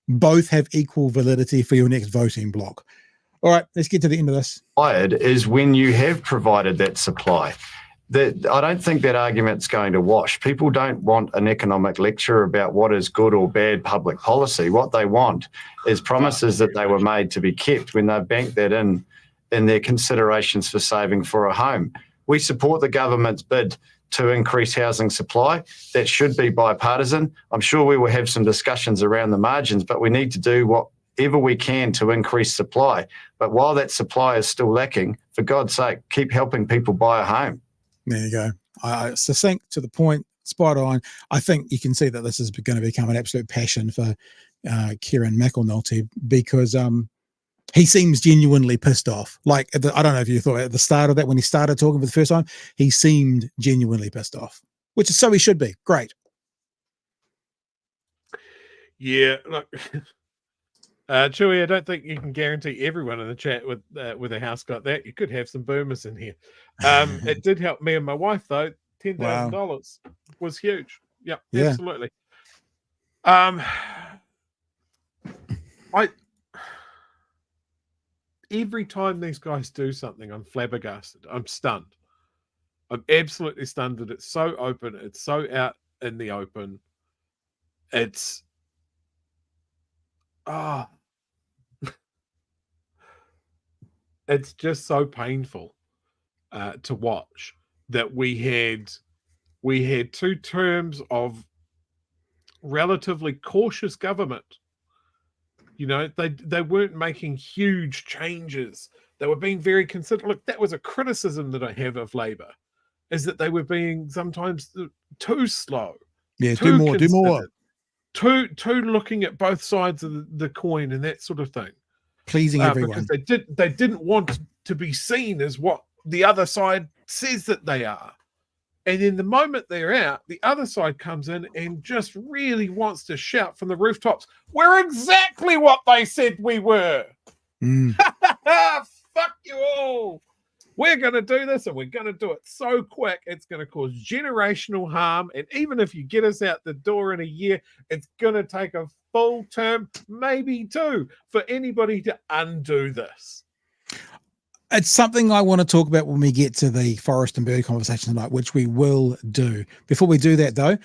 Both have equal validity for your next voting block. All right, let's get to the end of this. Is when you have provided that supply. I don't think that argument's going to wash. People don't want an economic lecture about what is good or bad public policy. What they want is promises that they were made to be kept when they bank that in their considerations for saving for a home. We support the government's bid to increase housing supply. That should be bipartisan. I'm sure we will have some discussions around the margins, but we need to do whatever we can to increase supply. But while that supply is still lacking, for God's sake, keep helping people buy a home. There you go. Succinct, to the point, spot on. I think you can see that this is going to become an absolute passion for Kieran McAnulty because he seems genuinely pissed off. Like, I don't know if you thought at the start of that, when he started talking for the first time, he seemed genuinely pissed off, which is so he should be. Great. Yeah, look, Chewy, I don't think you can guarantee everyone in the chat with a house like that. You could have some boomers in here. It did help me and my wife, though. $10,000 was huge. Yep, yeah, absolutely. Every time these guys do something, I'm flabbergasted. I'm stunned. I'm absolutely stunned that it's so open. It's so out in the open. It's it's just so painful to watch that we had 2 terms of relatively cautious government. You know, they weren't making huge changes. They were being very considerate. Look, that was a criticism that I have of Labour, is that they were being sometimes too slow. Yeah, too do more. Too looking at both sides of the coin and that sort of thing. Pleasing everyone. Because they didn't want to be seen as what the other side says that they are. And then the moment they're out, the other side comes in and just really wants to shout from the rooftops, we're exactly what they said we were. Fuck you all. We're going to do this, and we're going to do it so quick, it's going to cause generational harm. And even if you get us out the door in a year, it's going to take a full term, maybe 2, for anybody to undo this. It's something I want to talk about when we get to the Forest and Bird conversation tonight, which we will do. Before we do that, though,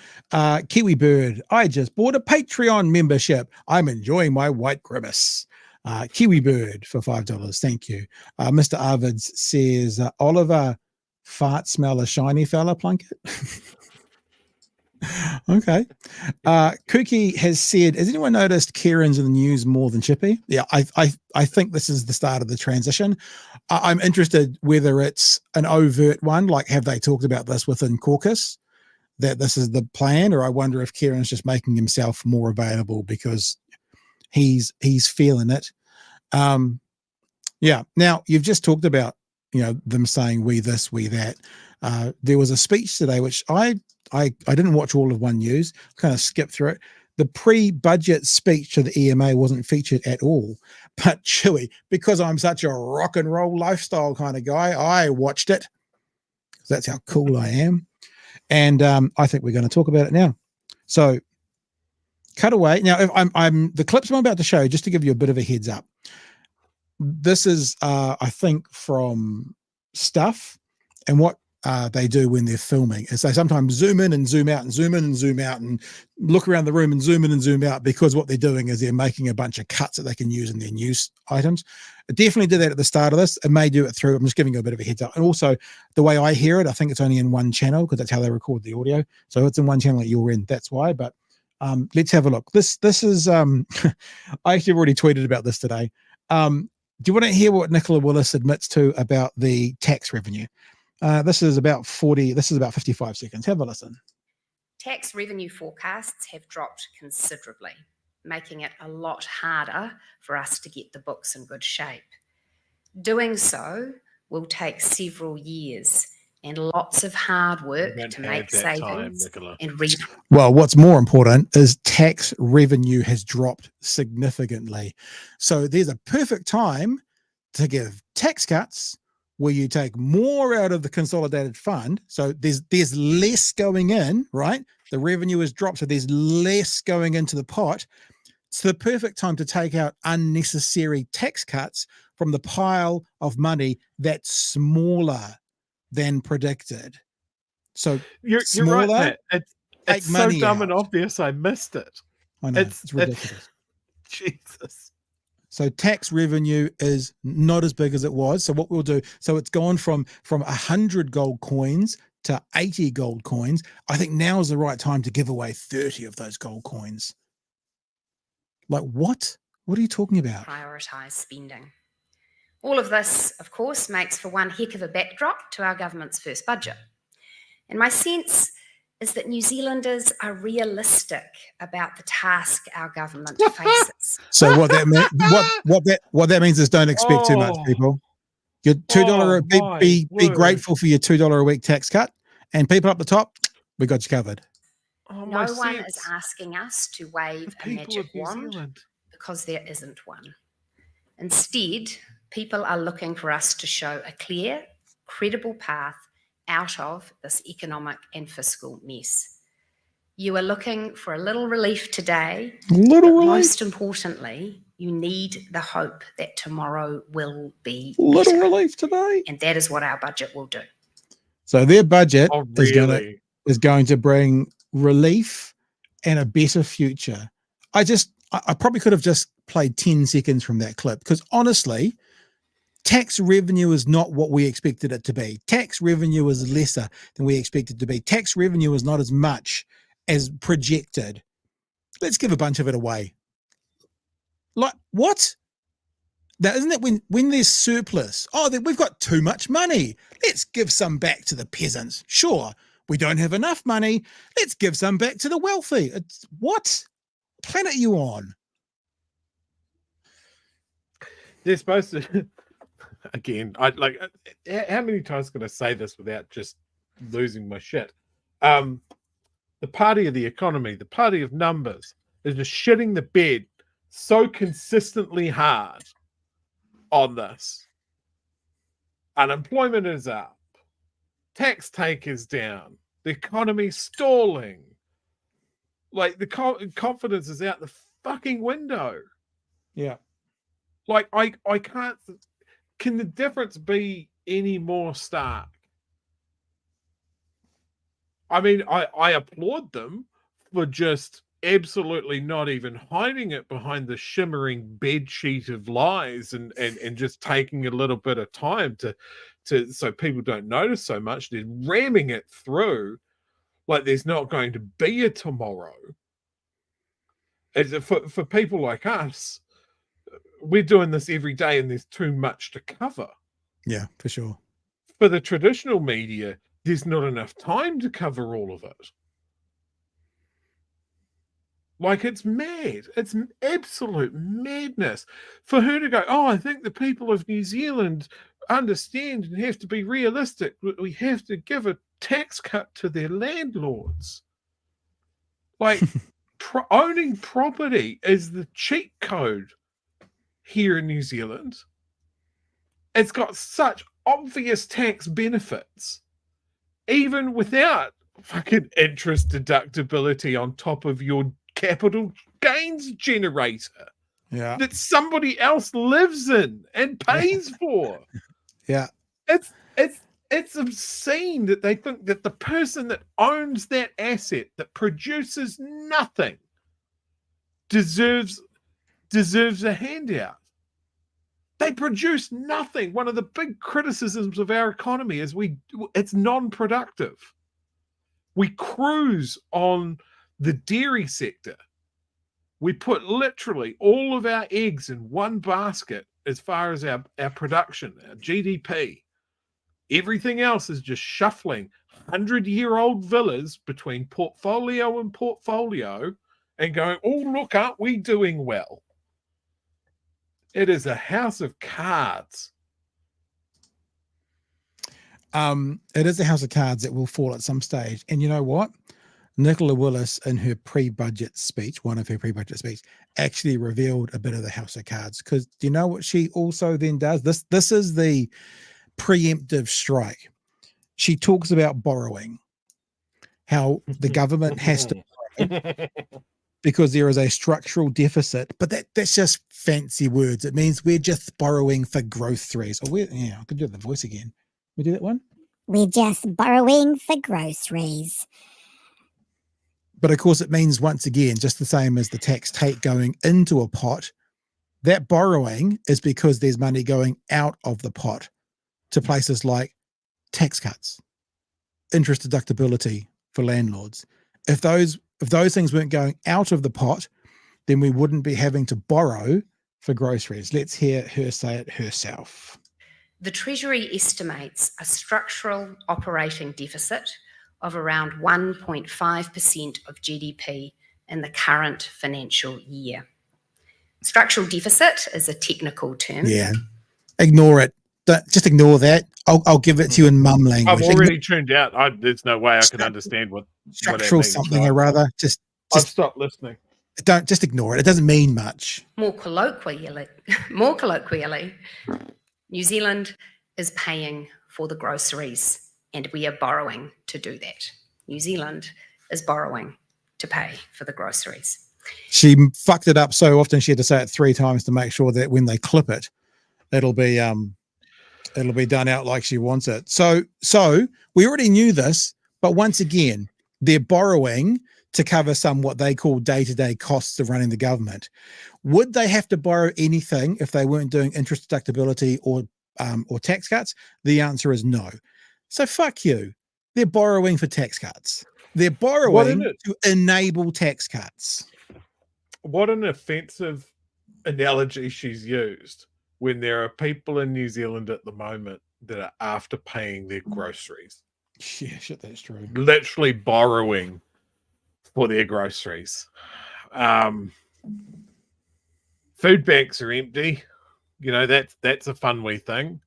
Kiwi Bird, I just bought a Patreon membership. I'm enjoying my white grimace. Kiwi Bird for $5. Thank you. Mr. Arvids says, Oliver, fart smell a shiny fella, Plunkett. Okay. Kooky has said, has anyone noticed Kieran's in the news more than Chippy? Yeah, I think this is the start of the transition. I'm interested whether it's an overt one, like have they talked about this within caucus, that this is the plan, or I wonder if Kieran's just making himself more available because he's feeling it. Yeah. Now you've just talked about, them saying we this, we that. There was a speech today, which I didn't watch all of One News, kind of skipped through it. The pre-budget speech to the EMA wasn't featured at all, but Chewy, because I'm such a rock and roll lifestyle kind of guy, I watched it. That's how cool I am. And I think we're going to talk about it now. So cut away. Now, if I'm the clips I'm about to show, just to give you a bit of a heads up. This is, I think, from Stuff, and what they do when they're filming is they sometimes zoom in and zoom out and zoom in and zoom out and look around the room and zoom in and zoom out, because what they're doing is they're making a bunch of cuts that they can use in their news items. I definitely did that at the start of this. It may do it through. I'm just giving you a bit of a heads up. And also the way I hear it, I think it's only in one channel because that's how they record the audio. So it's in one channel at your end. That's why. But let's have a look. This is I actually already tweeted about this today. Do you want to hear what Nicola Willis admits to about the tax revenue? This is about 55 seconds. Have a listen. Tax revenue forecasts have dropped considerably, making it a lot harder for us to get the books in good shape. Doing so will take several years and lots of hard work to make savings Well, what's more important is tax revenue has dropped significantly. So there's a perfect time to give tax cuts where you take more out of the consolidated fund. So there's less going in, right? The revenue has dropped, so there's less going into the pot. It's the perfect time to take out unnecessary tax cuts from the pile of money that's smaller than predicted. So you're smaller, right, Matt. It's so dumb and obvious. I missed it. I know, it's ridiculous. Jesus. So tax revenue is not as big as it was. So what we'll do, so it's gone from 100 gold coins to 80 gold coins. I think now is the right time to give away 30 of those gold coins. Like what? What are you talking about? Prioritise spending. All of this, of course, makes for one heck of a backdrop to our government's first budget. And my sense is that New Zealanders are realistic about the task our government faces. So what that means, what that means is don't expect too much, people. Your $2 be grateful for your $2 a week tax cut, and people up the top, we got you covered. No one is asking us to wave a magic wand because there isn't one. Instead, people are looking for us to show a clear, credible path out of this economic and fiscal mess. You are looking for a little relief today. Most importantly, you need the hope that tomorrow will be better. Little relief today. And that is what our budget will do. So their budget Oh, really? is going to bring relief and a better future. I probably could have just played 10 seconds from that clip, because honestly, tax revenue is not what we expected it to be. Tax revenue is lesser than we expected it to be. Tax revenue is not as much as projected. Let's give a bunch of it away. Like, what? Now, isn't it when there's surplus? Oh, we've got too much money. Let's give some back to the peasants. Sure, we don't have enough money. Let's give some back to the wealthy. What planet are you on? They're supposed to... Again, how many times can I say this without just losing my shit? The party of the economy, the party of numbers, is just shitting the bed so consistently hard on this. Unemployment is up. Tax take is down. The economy's stalling. Like, the confidence is out the fucking window. Yeah. Like, I can't... Can the difference be any more stark? I mean, I applaud them for just absolutely not even hiding it behind the shimmering bed sheet of lies and just taking a little bit of time to so people don't notice so much. They're ramming it through like there's not going to be a tomorrow. For people like us, we're doing this every day and there's too much to cover. Yeah, for sure. For the traditional media, there's not enough time to cover all of it. Like, it's mad. It's absolute madness. For her to go, oh, I think the people of New Zealand understand and have to be realistic. We have to give a tax cut to their landlords. Like, owning property is the cheat code here in New Zealand. It's got such obvious tax benefits, even without fucking interest deductibility on top of your capital gains generator. Yeah. That somebody else lives in and pays for. Yeah. It's obscene that they think that the person that owns that asset that produces nothing deserves a handout. They produce nothing. One of the big criticisms of our economy is it's non-productive. We cruise on the dairy sector. We put literally all of our eggs in one basket as far as our production, our GDP. Everything else is just shuffling 100-year-old villas between portfolio and portfolio and going, oh, look, aren't we doing well? It is a house of cards. It is a house of cards that will fall at some stage. And you know what? Nicola Willis, in her pre-budget speech, one of her pre-budget speech, actually revealed a bit of the house of cards. Because do you know what she also then does? This is the preemptive strike. She talks about borrowing, how the government has to borrow because there is a structural deficit, but that's just fancy words. It means we're just borrowing for groceries. Or I could do the voice again. We do that one? We're just borrowing for groceries. But of course, it means, once again, just the same as the tax take going into a pot, that borrowing is because there's money going out of the pot to places like tax cuts, interest deductibility for landlords. If those things weren't going out of the pot, then we wouldn't be having to borrow for groceries. Let's hear her say it herself. The Treasury estimates a structural operating deficit of around 1.5% of GDP in the current financial year. Structural deficit is a technical term. Yeah, ignore it. Just ignore that. I'll give it to you in mum language. I've already tuned out. There's no way I can understand what structural something or other. Just I've stopped listening. Don't just ignore it. It doesn't mean much. More colloquially, New Zealand is paying for the groceries, and we are borrowing to do that. New Zealand is borrowing to pay for the groceries. She fucked it up so often she had to say it 3 times to make sure that when they clip it, it'll be It'll be done out like she wants it. So we already knew this, but once again, they're borrowing to cover some what they call day-to-day costs of running the government. Would they have to borrow anything if they weren't doing interest deductibility or tax cuts? The answer is no. So fuck you. They're borrowing for tax cuts. They're borrowing to enable tax cuts. What an offensive analogy she's used when there are people in New Zealand at the moment that are after paying their groceries. Yeah, shit, that's true. Literally borrowing for their groceries. Food banks are empty. You know, that's a fun wee thing.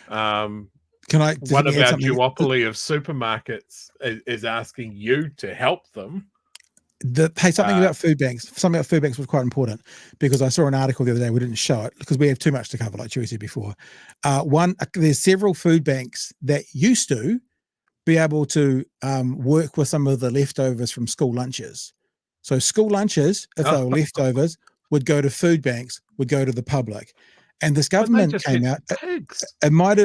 Can I? One of our duopoly of supermarkets is asking you to help them. Something about food banks. Something about food banks was quite important because I saw an article the other day. We didn't show it because we have too much to cover, like Chewie said before. There's several food banks that used to be able to work with some of the leftovers from school lunches. So school lunches, if they were leftovers, would go to food banks, would go to the public. And this government came out. It might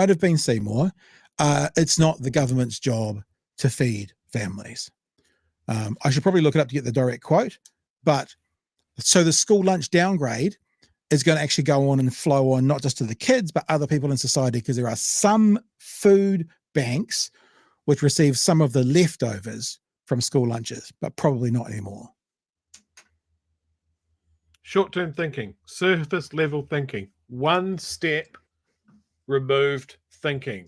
have been Seymour. It's not the government's job to feed families. I should probably look it up to get the direct quote. But so the school lunch downgrade is going to actually go on and flow on not just to the kids, but other people in society, because there are some food banks which receive some of the leftovers from school lunches, but probably not anymore. Short-term thinking, surface level thinking, one step removed thinking.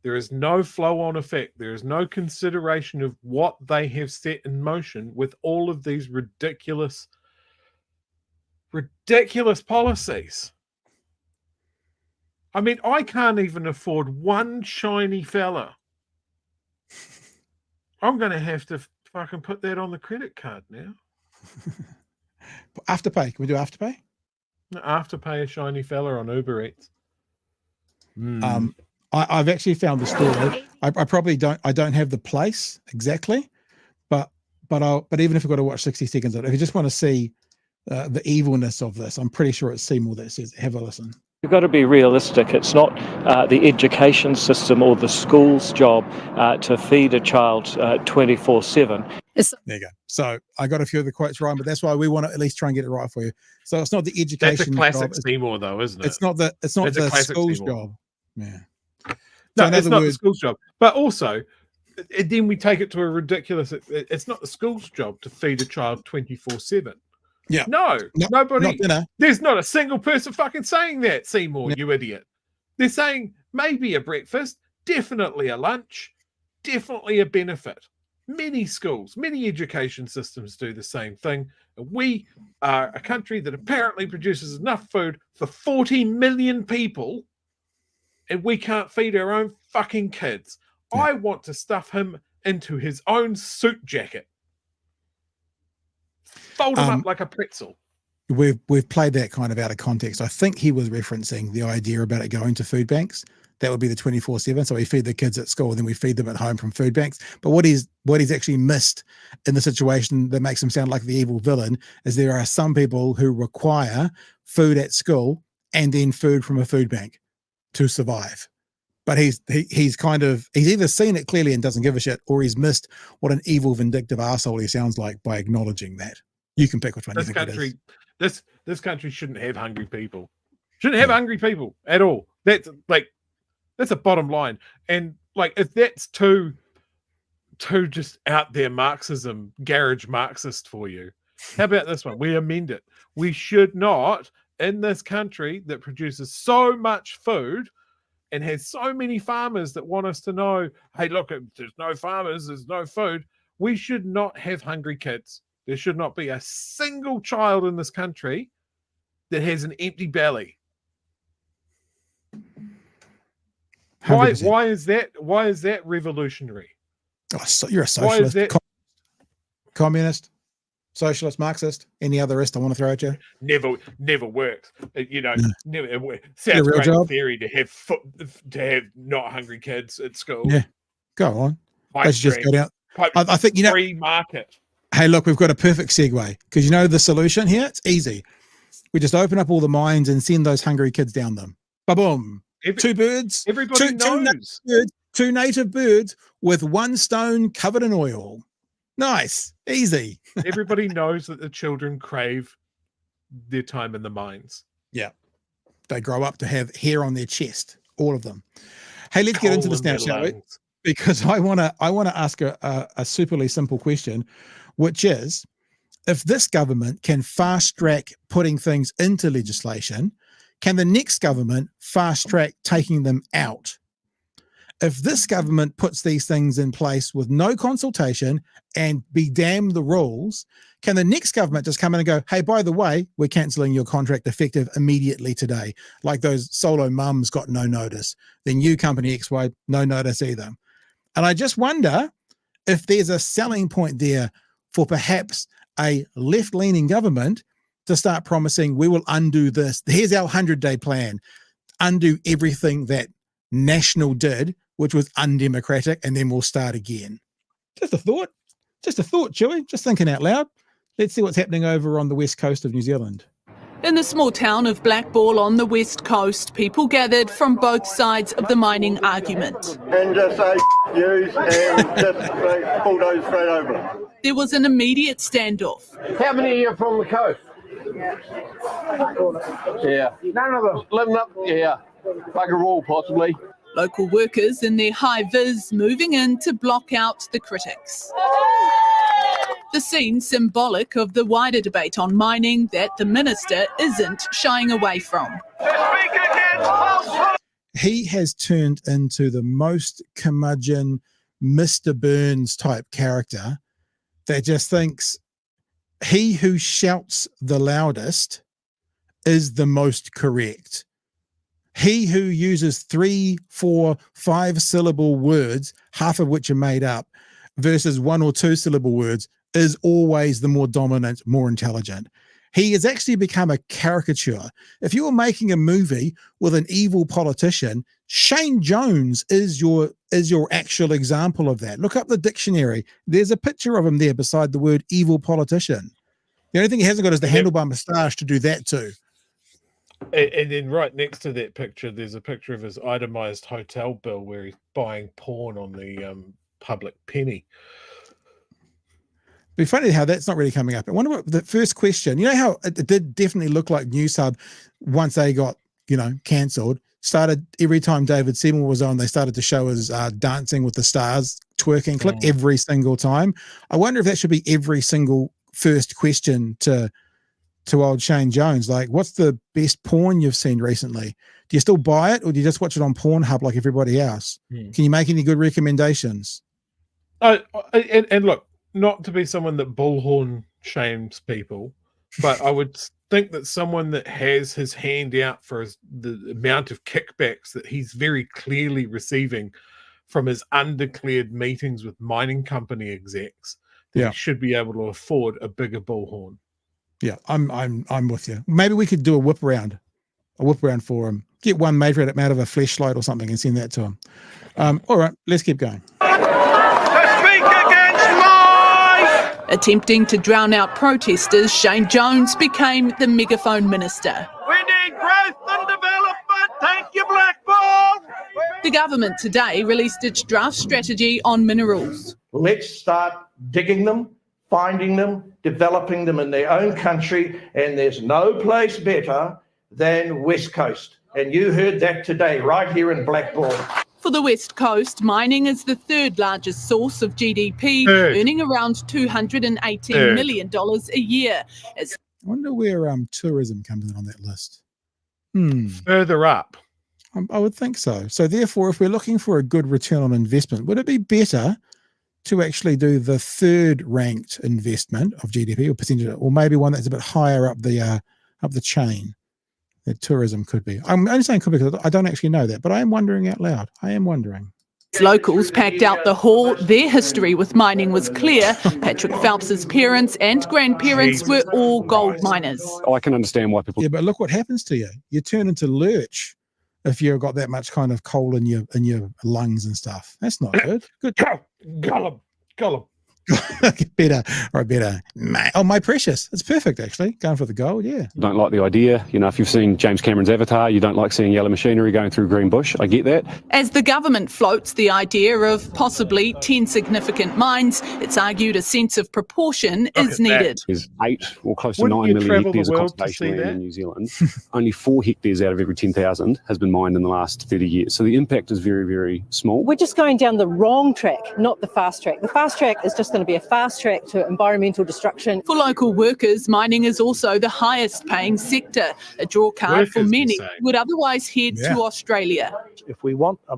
There is no flow-on effect. There is no consideration of what they have set in motion with all of these ridiculous policies. I mean, I can't even afford one shiny fella. I'm going to have to fucking put that on the credit card now. Afterpay. Can we do Afterpay? Afterpay a shiny fella on Uber Eats. I've actually found the story. I probably don't have the place exactly, but even if we've got to watch 60 seconds of it, if you just want to see the evilness of this, I'm pretty sure it's Seymour that says, have a listen. You've got to be realistic. It's not the education system or the school's job to feed a child 24/7. There you go. So I got a few of the quotes wrong, but that's why we want to at least try and get it right for you. So it's not the education. That's a classic Seymour, though, isn't it? It's not the school's job. Yeah. No, it's not the school's job. But also, then we take it to a ridiculous. It's not the school's job to feed a child 24/7. Yeah. No, nobody. Not there's not a single person fucking saying that, Seymour, you idiot. They're saying maybe a breakfast, definitely a lunch, definitely a benefit. Many schools, many education systems do the same thing. We are a country that apparently produces enough food for 40 million people, and we can't feed our own fucking kids. Yeah. I want to stuff him into his own suit jacket. Fold him up like a pretzel. We've played that kind of out of context. I think he was referencing the idea about it going to food banks. That would be the 24/7. So we feed the kids at school, and then we feed them at home from food banks. But what he's actually missed in the situation that makes him sound like the evil villain is there are some people who require food at school and then food from a food bank to survive. But he's either seen it clearly and doesn't give a shit, or he's missed what an evil, vindictive arsehole he sounds like by acknowledging that. You can pick which one you think it is. This country shouldn't have hungry people. Shouldn't have hungry people at all. That's a bottom line. And like, if that's too just out there Marxism, garage Marxist for you, how about this one? We amend it. We should not, in this country that produces so much food and has so many farmers that want us to know, hey, look, if there's no farmers, there's no food. We should not have hungry kids. There should not be a single child in this country that has an empty belly. 100%. Why is that? Why is that revolutionary? Oh, so you're a socialist, communist, socialist, Marxist, any other rest I want to throw at you? Never works. Never. It works. Sounds great in theory to have not hungry kids at school. Yeah, go on. Let's just go down. I think free market. Hey, look, we've got a perfect segue because the solution here. It's easy. We just open up all the mines and send those hungry kids down them. Ba-boom. two birds. Everybody knows. Two native birds with one stone covered in oil. Nice, easy. Everybody knows that the children crave their time in the mines. Yeah, they grow up to have hair on their chest, all of them. Hey, let's get into this now, shall we? Because I want to ask a superly simple question, which is, if this government can fast track putting things into legislation, can the next government fast track taking them out? If this government puts these things in place with no consultation and be damned the rules, can the next government just come in and go, hey, by the way, we're cancelling your contract effective immediately today? Like those solo mums got no notice. Then you, company XY, no notice either. And I just wonder if there's a selling point there for perhaps a left-leaning government to start promising, we will undo this. Here's our 100-day plan. Undo everything that National did, which was undemocratic, and then we'll start again. Just a thought, Chewy, just thinking out loud. Let's see what's happening over on the west coast of New Zealand. In the small town of Blackball on the west coast, people gathered from both sides of the mining argument. And just say use and just bulldoze straight over them. There was an immediate standoff. How many are from the coast? Yeah. None of them. Living up, yeah. Bugger all, possibly. Local workers in their high-vis moving in to block out the critics. The scene symbolic of the wider debate on mining that the minister isn't shying away from. He has turned into the most curmudgeon, Mr. Burns type character that just thinks he who shouts the loudest is the most correct. He who uses 3, 4, 5 syllable words, half of which are made up, versus 1 or 2 syllable words, is always the more dominant, more intelligent. He has actually become a caricature. If you were making a movie with an evil politician, Shane Jones is your actual example of that. Look up the dictionary. There's a picture of him there beside the word evil politician. The only thing he hasn't got is the handlebar moustache to do that too. And then right next to that picture, there's a picture of his itemized hotel bill where he's buying porn on the public penny. It'd be funny how that's not really coming up. I wonder what the first question, you know how it did definitely look like News Hub once they got, cancelled, started every time David Seymour was on, they started to show us Dancing with the Stars twerking clip every single time. I wonder if that should be every single first question to old Shane Jones. Like, what's the best porn you've seen recently? Do you still buy it or do you just watch it on Pornhub like everybody else? Can you make any good recommendations? And look, not to be someone that bullhorn shames people, but I would think that someone that has his hand out for the amount of kickbacks that he's very clearly receiving from his undeclared meetings with mining company execs, he should be able to afford a bigger bullhorn. Yeah, I'm with you. Maybe we could do a whip around for him. Get one made out of a fleshlight or something and send that to him. All right, let's keep going. Attempting to drown out protesters, Shane Jones became the megaphone minister. We need growth and development. Thank you, Blackball. The government today released its draft strategy on minerals. Let's start digging them, finding them, developing them in their own country, and there's no place better than West Coast. And you heard that today, right here in Blackball. For the West Coast, mining is the third largest source of GDP, earning around $218 million a year. I wonder where tourism comes in on that list. Further up. I would think so. So therefore, if we're looking for a good return on investment, would it be better to actually do the third ranked investment of GDP or percentage, or maybe one that's a bit higher up the chain? That tourism could be. I'm only saying could be because I don't actually know that, but I am wondering out loud. I am wondering. Locals packed out the hall. Their history with mining was clear. Patrick Phelps's parents and grandparents were all gold miners. I can understand why people. Yeah, but look what happens to you. You turn into lurch if you've got that much kind of coal in your lungs and stuff. That's not good. Good. Gollum. better. Oh, my precious. It's perfect, actually. Going for the gold, yeah. Don't like the idea. You know, if you've seen James Cameron's Avatar, you don't like seeing yellow machinery going through green bush. I get that. As the government floats the idea of possibly 10 significant mines, it's argued a sense of proportion is needed. There's 8 or close to 9 million hectares of conservation land in New Zealand. Only 4 hectares out of every 10,000 has been mined in the last 30 years. So the impact is very, very small. We're just going down the wrong track, not the fast track. The fast track is just going to be a fast track to environmental destruction. For local workers, mining is also the highest paying sector, a drawcard for many who would otherwise head to Australia. If we want a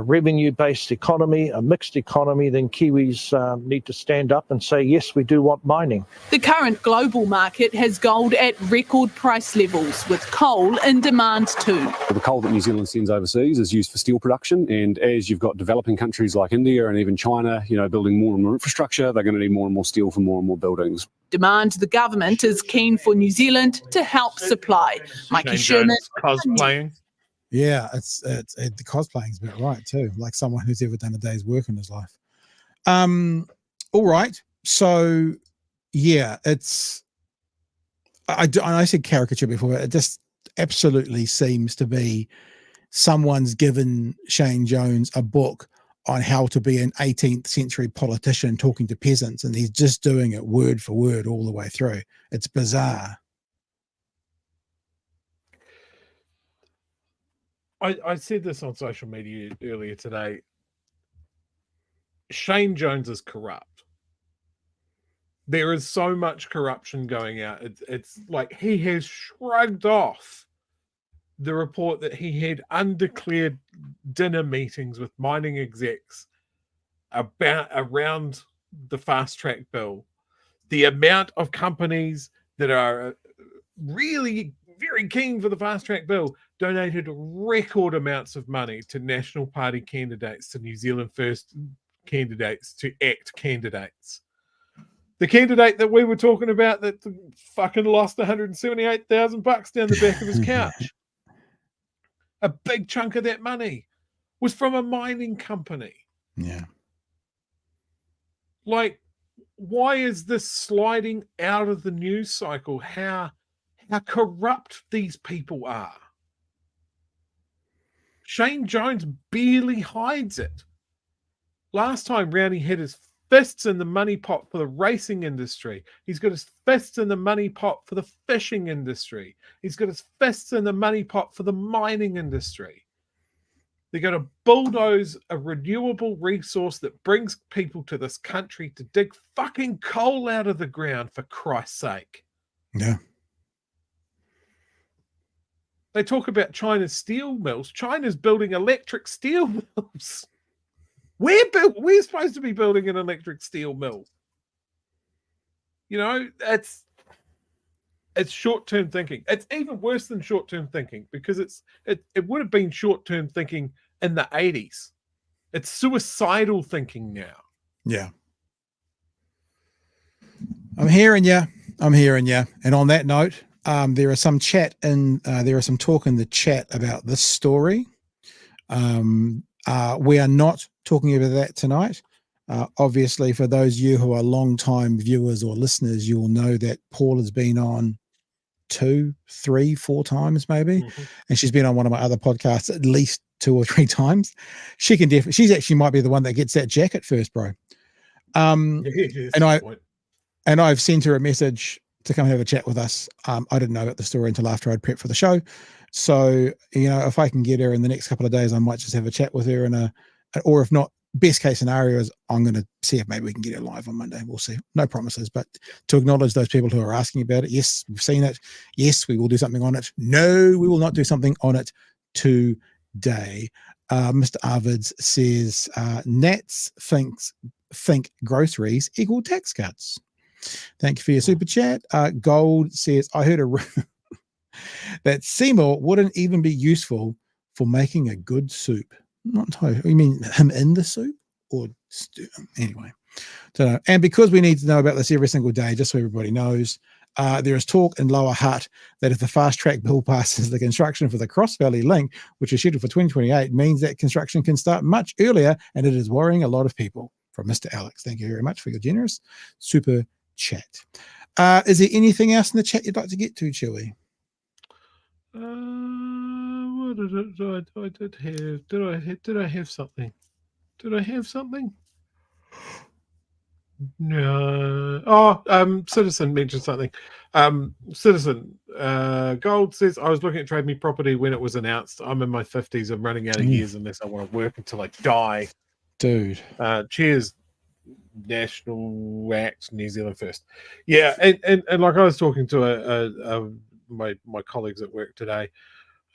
revenue-based economy, a mixed economy, then Kiwis need to stand up and say, yes, we do want mining. The current global market has gold at record price levels, with coal in demand too. The coal that New Zealand sends overseas is used for steel production, and as you've got developing countries like India and even China, you know, building more and more infrastructure, they're going to need more and more steel for more and more buildings. Demand the government is keen for New Zealand to help supply. Mikey Sherman. Cosplaying. Yeah, the cosplaying is about right too, like someone who's ever done a day's work in his life. All right, so yeah, I said caricature before, but it just absolutely seems to be someone's given Shane Jones a book on how to be an 18th century politician talking to peasants, and he's just doing it word for word all the way through. It's bizarre. I said this on social media earlier today. Shane Jones is corrupt. There is so much corruption going out. It's like he has shrugged off the report that he had undeclared dinner meetings with mining execs around the FastTrack bill. The amount of companies that are really very keen for the FastTrack bill donated record amounts of money to National Party candidates, to New Zealand First candidates, to ACT candidates. The candidate that we were talking about that fucking lost $178,000 down the back of his couch. A big chunk of that money was from a mining company. Yeah. Like, why is this sliding out of the news cycle? How corrupt these people are. Shane Jones barely hides it. Last time round, he had his fists in the money pot for the racing industry. He's got his fists in the money pot for the fishing industry. He's got his fists in the money pot for the mining industry. They're going to bulldoze a renewable resource that brings people to this country to dig fucking coal out of the ground, for Christ's sake. Yeah. They talk about China's steel mills. China's building electric steel mills. We're supposed to be building an electric steel mill. You know, it's short-term thinking. It's even worse than short-term thinking, because it would have been short-term thinking in the 80s. It's suicidal thinking now. Yeah. I'm hearing you. And on that note, there is some talk in the chat about this story. We are not talking about that tonight. Obviously, for those of you who are long-time viewers or listeners, you will know that Paul has been on 2, 3, 4 times maybe, and she's been on one of my other podcasts at least 2 or 3 times. She can definitely. She's actually might be the one that gets that jacket first, bro. And I've sent her a message to come have a chat with us. I didn't know about the story until after I'd prepped for the show. So, you know, if I can get her in the next couple of days, I might just have a chat with her, or if not, best case scenario is I'm going to see if maybe we can get her live on Monday. We'll see. No promises, but to acknowledge those people who are asking about it. Yes, we've seen it. Yes, we will do something on it. No, we will not do something on it today. Mr. Arvids says, Nats think groceries equal tax cuts. Thank you for your super chat. Gold says, I heard that Seymour wouldn't even be useful for making a good soup. Not entirely. You mean him in the soup or stew? Anyway, don't know. And because we need to know about this every single day, just so everybody knows, there is talk in Lower Hutt that if the FastTrack bill passes, the construction for the Cross Valley Link, which is scheduled for 2028, means that construction can start much earlier, and it is worrying a lot of people. from Mr. Alex. Thank you very much for your generous super chat. Is there anything else in the chat you'd like to get to, Chewy? What I did have? Did I have something? Did I have something? No. Oh, Citizen mentioned something. Citizen Gold says, I was looking at Trade Me Property when it was announced. I'm in my 50s. I'm running out of years unless I want to work until I die. Dude. Cheers, National Act New Zealand First. Yeah, and like I was talking to my colleagues at work today,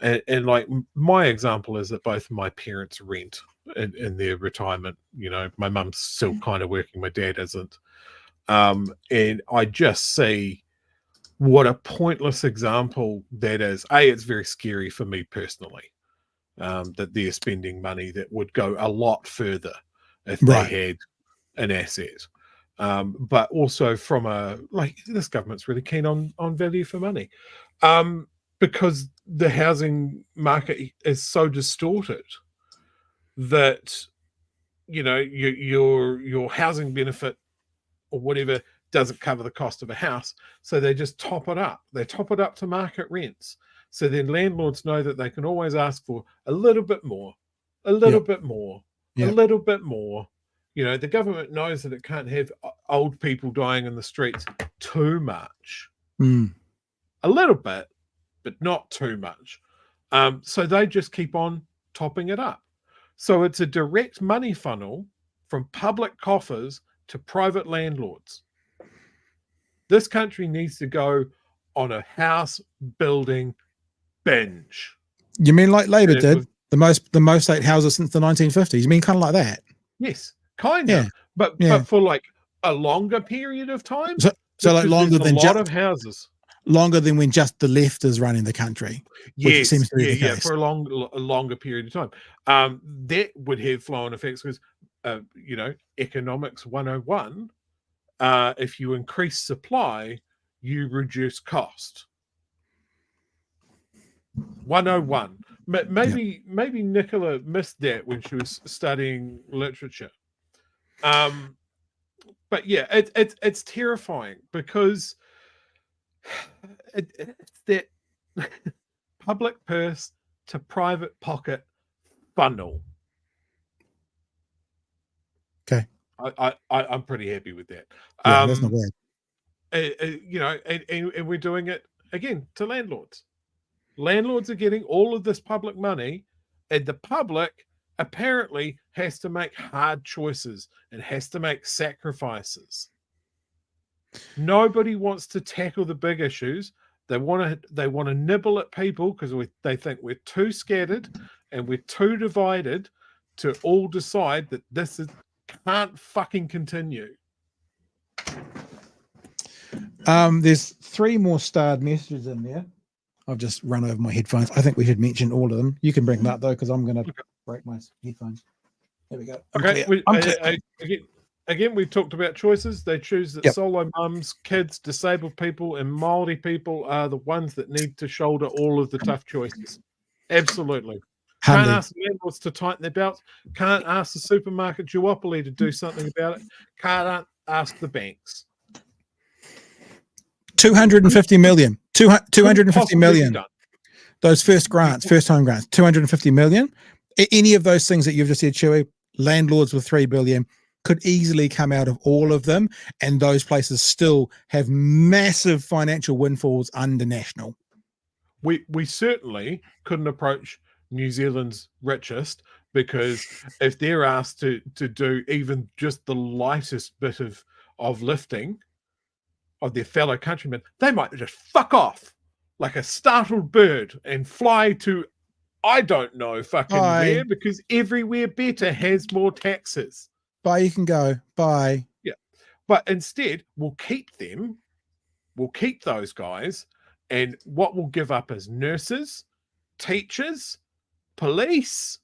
and like my example is that both of my parents rent in their retirement. You know, my mum's still kind of working, my dad isn't. And I just see what a pointless example that is. It's very scary for me personally, that they're spending money that would go a lot further if they had an asset. But also from this government's really keen on value for money. Because the housing market is so distorted that, you know, your housing benefit or whatever doesn't cover the cost of a house. So they just top it up. They top it up to market rents. So then landlords know that they can always ask for a little bit more, a little bit more, a little bit more. You know, the government knows that it can't have old people dying in the streets too much. A little bit, but not too much. So they just keep on topping it up. So it's a direct money funnel from public coffers to private landlords. This country needs to go on a house building binge. You mean like Labour did? The most state houses since the 1950s. You mean kind of like that? Yes, kind of. But for like a longer period of time. So like longer than a lot of houses. Longer than when just the left is running the country. Yes, seems to be the case. for a longer period of time. That would have flow-on effects because, you know, economics 101. If you increase supply, you reduce cost. 101. Maybe Nicola missed that when she was studying literature. But yeah, it's terrifying because it's that public purse to private pocket funnel. Okay. I'm pretty happy with that. Yeah, that's not bad. You know, and we're doing it again to landlords. Landlords are getting all of this public money, and the public apparently has to make hard choices and has to make sacrifices. Nobody wants to tackle the big issues. They want to nibble at people because they think we're too scattered and we're too divided to all decide that this can't fucking continue. There's 3 more starred messages in there. I've just run over my headphones. I think we should mention all of them. You can bring them up though, because I'm going to break my headphones. There we go. Again, we've talked about choices. They choose that solo mums, kids, disabled people, and Māori people are the ones that need to shoulder all of the tough choices. Absolutely. Can't ask landlords to tighten their belts. Can't ask the supermarket duopoly to do something about it. Can't ask the banks. 250 million. 250 million. Those first time grants, 250 million. Any of those things that you've just said, Chewy, landlords with 3 billion could easily come out of all of them, and those places still have massive financial windfalls under national. We certainly couldn't approach New Zealand's richest, because if they're asked to do even just the lightest bit of lifting of their fellow countrymen, they might just fuck off like a startled bird and fly to I don't know fucking where, because everywhere better has more taxes. Bye, you can go. Bye. Yeah. But instead, we'll keep them. We'll keep those guys. And what we'll give up is nurses, teachers, police,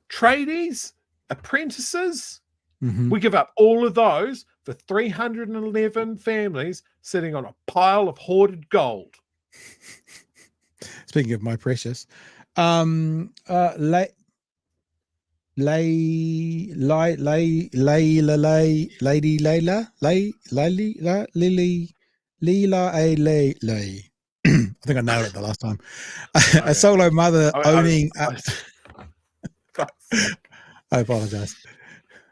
tradies, apprentices. Mm-hmm. We give up all of those for 311 families sitting on a pile of hoarded gold. Speaking of my precious. Lady Layla, Lila. I think I nailed it the last time. A solo mother owning. I apologize.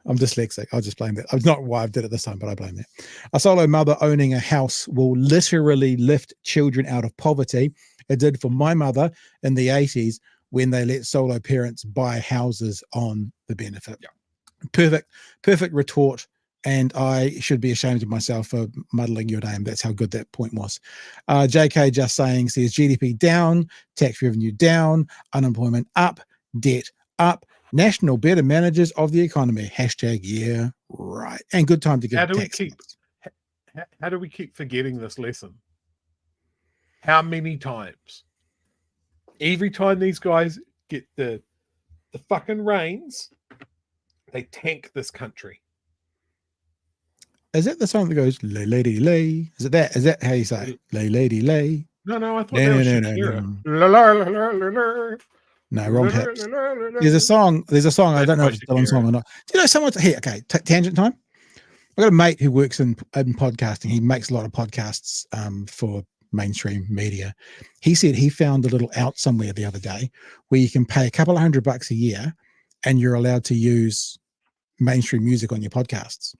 I'm dyslexic. I'll just blame that. It's not why I did it this time, but I blame that. A solo mother owning a house will literally lift children out of poverty. It did for my mother in the 80s when they let solo parents buy houses on the benefit. Yeah. Perfect retort. And I should be ashamed of myself for muddling your name. That's how good that point was. JK just saying says GDP down, tax revenue down, unemployment up, debt up, national better managers of the economy. Hashtag yeah, right. And good time to give tax. How do we keep forgetting this lesson? How many times? Every time these guys get the fucking reins, they tank this country. Is that the song that goes lay lady lay? Is that how you say it? Lay lady lay? No, I thought that was Shakira. No, wrong hips. There's a song. I don't know if it's Dylan's song or not. Do you know someone's here? Okay, tangent time. I've got a mate who works in podcasting. He makes a lot of podcasts for mainstream media. He said he found a little out somewhere the other day where you can pay a couple of $100 a year and you're allowed to use mainstream music on your podcasts.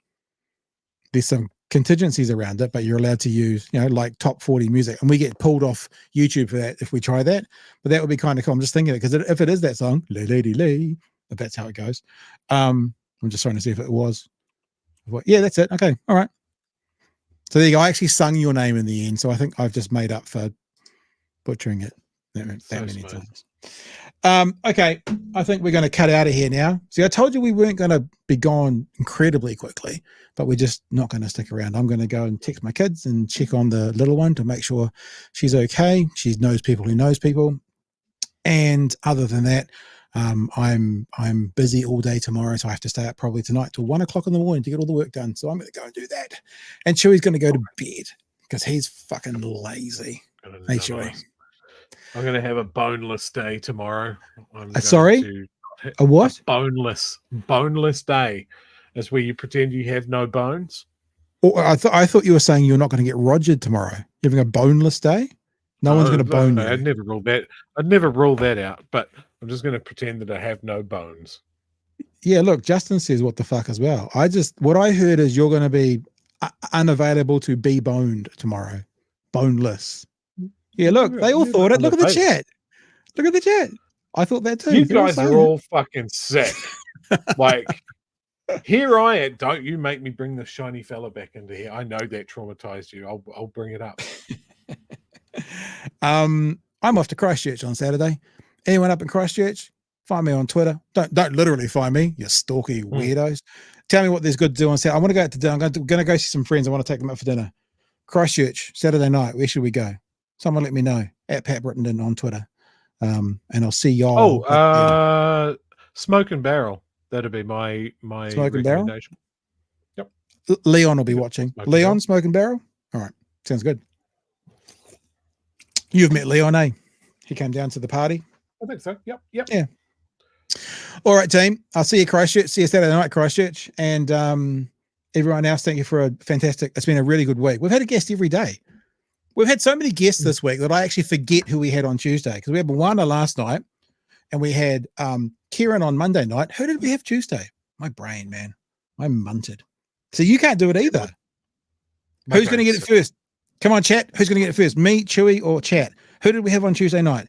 There's some contingencies around it, but you're allowed to use, like top 40 music, and we get pulled off YouTube for that if we try that. But that would be kind of cool. I'm just thinking it because if it is that song, lay lady lay, if that's how it goes. I'm just trying to see if it was. Yeah, that's it. Okay, all right. So there you go. I actually sung your name in the end, so I think I've just made up for butchering it that many times. Okay, I think we're going to cut out of here now. See, I told you we weren't going to be gone incredibly quickly, but we're just not going to stick around. I'm going to go and text my kids and check on the little one to make sure she's okay. She knows people who knows people. And other than that, I'm busy all day tomorrow, so I have to stay up probably tonight till 1 o'clock in the morning to get all the work done. So I'm going to go and do that. And Chewy's going to go to bed because he's fucking lazy. Hey, Chewy. I'm going to have a boneless day tomorrow. Sorry? A what? Boneless day. That's where you pretend you have no bones. Oh, I thought you were saying you're not going to get rogered tomorrow. You're having a boneless day? No one's going to bone you. I'd never rule that out, but I'm just going to pretend that I have no bones. Yeah, look, Justin says what the fuck as well. What I heard is you're going to be unavailable to be boned tomorrow. Boneless. Yeah, look, they all thought it. Look at the chat. Look at the chat. I thought that too. You guys are all fucking sick. Like, here I am. Don't you make me bring the shiny fella back into here. I know that traumatized you. I'll bring it up. I'm off to Christchurch on Saturday. Anyone up in Christchurch? Find me on Twitter. Don't literally find me, you stalky weirdos. Tell me what there's good to do on Saturday. I want to go out to dinner. I'm going to go see some friends. I want to take them out for dinner. Christchurch, Saturday night. Where should we go? Someone let me know at Pat Brittenden on Twitter. And I'll see y'all. Smoke and Barrel. That'll be my Smoke and Barrel? Yep. Leon will be watching. Leon, Smoke and Barrel? All right. Sounds good. You've met Leon, eh? He came down to the party. I think so. Yep. Yeah. All right, team. I'll see you Christchurch. See you Saturday night, Christchurch. And everyone else, thank you for it's been a really good week. We've had a guest every day. We've had so many guests this week that I actually forget who we had on Tuesday, because we had Moana last night and we had Kieran on Monday night. Who did we have Tuesday? My brain, man. I'm munted. So you can't do it either. Who's going to get it first? Come on, chat. Who's going to get it first? Me, Chewy, or chat? Who did we have on Tuesday night?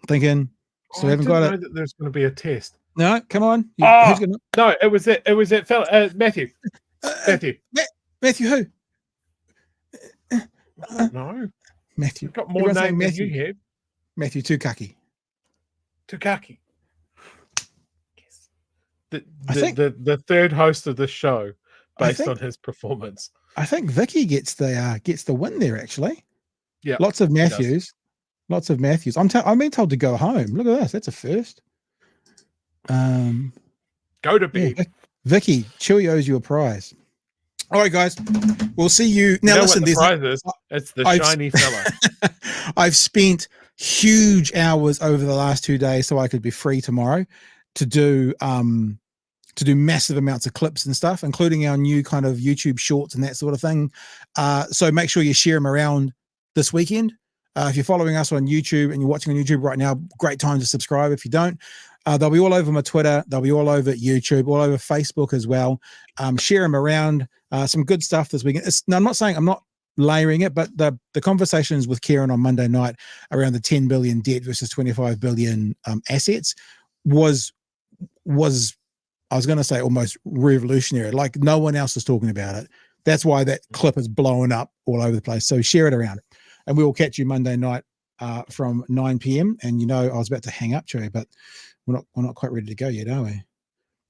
I'm thinking, so we haven't got it. That there's going to be a test. No, come on. Who's gonna... No, it was that fella, Matthew. Matthew who? No. Matthew. You've got more names than you have. Matthew Tukaki. Yes. The third host of the show, based on his performance. I think Vicky gets the win there, actually. Yeah. Lots of Matthews. I'm being told to go home. Look at this. That's a first. Go to bed. Yeah, Vicky, Chewy owes you a prize. All right, guys. We'll see you. Now, listen, what the prize is? It's the shiny fella. I've spent huge hours over the last 2 days so I could be free tomorrow. to do massive amounts of clips and stuff, including our new kind of YouTube shorts and that sort of thing. So make sure you share them around this weekend. If you're following us on YouTube and you're watching on YouTube right now, great time to subscribe. If you don't, they'll be all over my Twitter. They'll be all over YouTube, all over Facebook as well. Share them around. Some good stuff this weekend. Now, I'm not saying I'm not layering it, but the conversations with Kieran on Monday night around the 10 billion debt versus 25 billion assets was I was going to say almost revolutionary. Like no one else is talking about it. That's why that clip is blowing up all over the place. So share it around. And we will catch you Monday night from 9 p.m. And you know, I was about to hang up, Joey, but we're not quite ready to go yet, are we?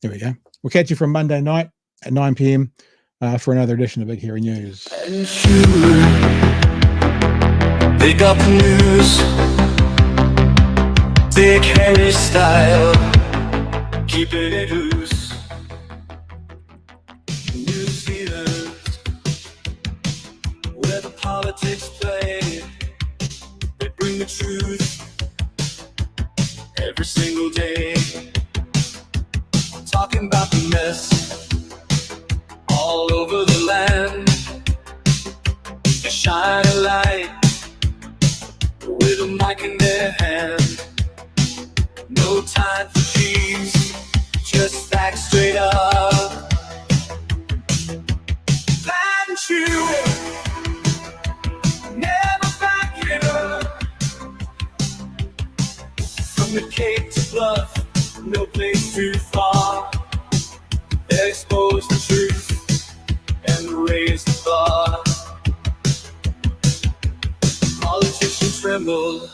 There we go. We'll catch you from Monday night at 9 p.m. For another edition of Big Hairy News. Big up news, big hairy style, keeping it loose. New Zealand, where the politics play, they bring the truth every single day. Talking about the mess all over the land. They shine a light with a mic in their hand. No time for cheese, just facts straight up. Plan chew, never backing up. From the Cape to Bluff, no place too far. They expose the truth and raise the bar. Politicians tremble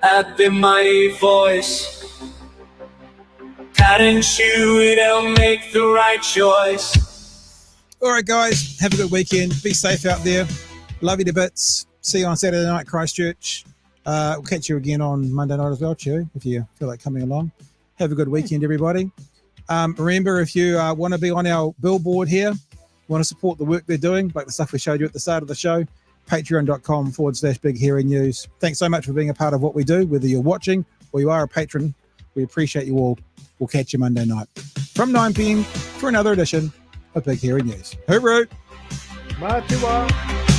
at their mighty voice. Pat and chew, they'll make the right choice. All right, guys, have a good weekend. Be safe out there. Love you to bits. See you on Saturday night, Christchurch. We'll catch you again on Monday night as well, Chew, if you feel like coming along. Have a good weekend, everybody. Remember, if you want to be on our billboard here, want to support the work they're doing, like the stuff we showed you at the start of the show, patreon.com/Big Hairy News. Thanks so much for being a part of what we do, whether you're watching or you are a patron. We appreciate you all. We'll catch you Monday night from 9 p.m. for another edition of Big Hairy News. Hooroo! Mā te wā.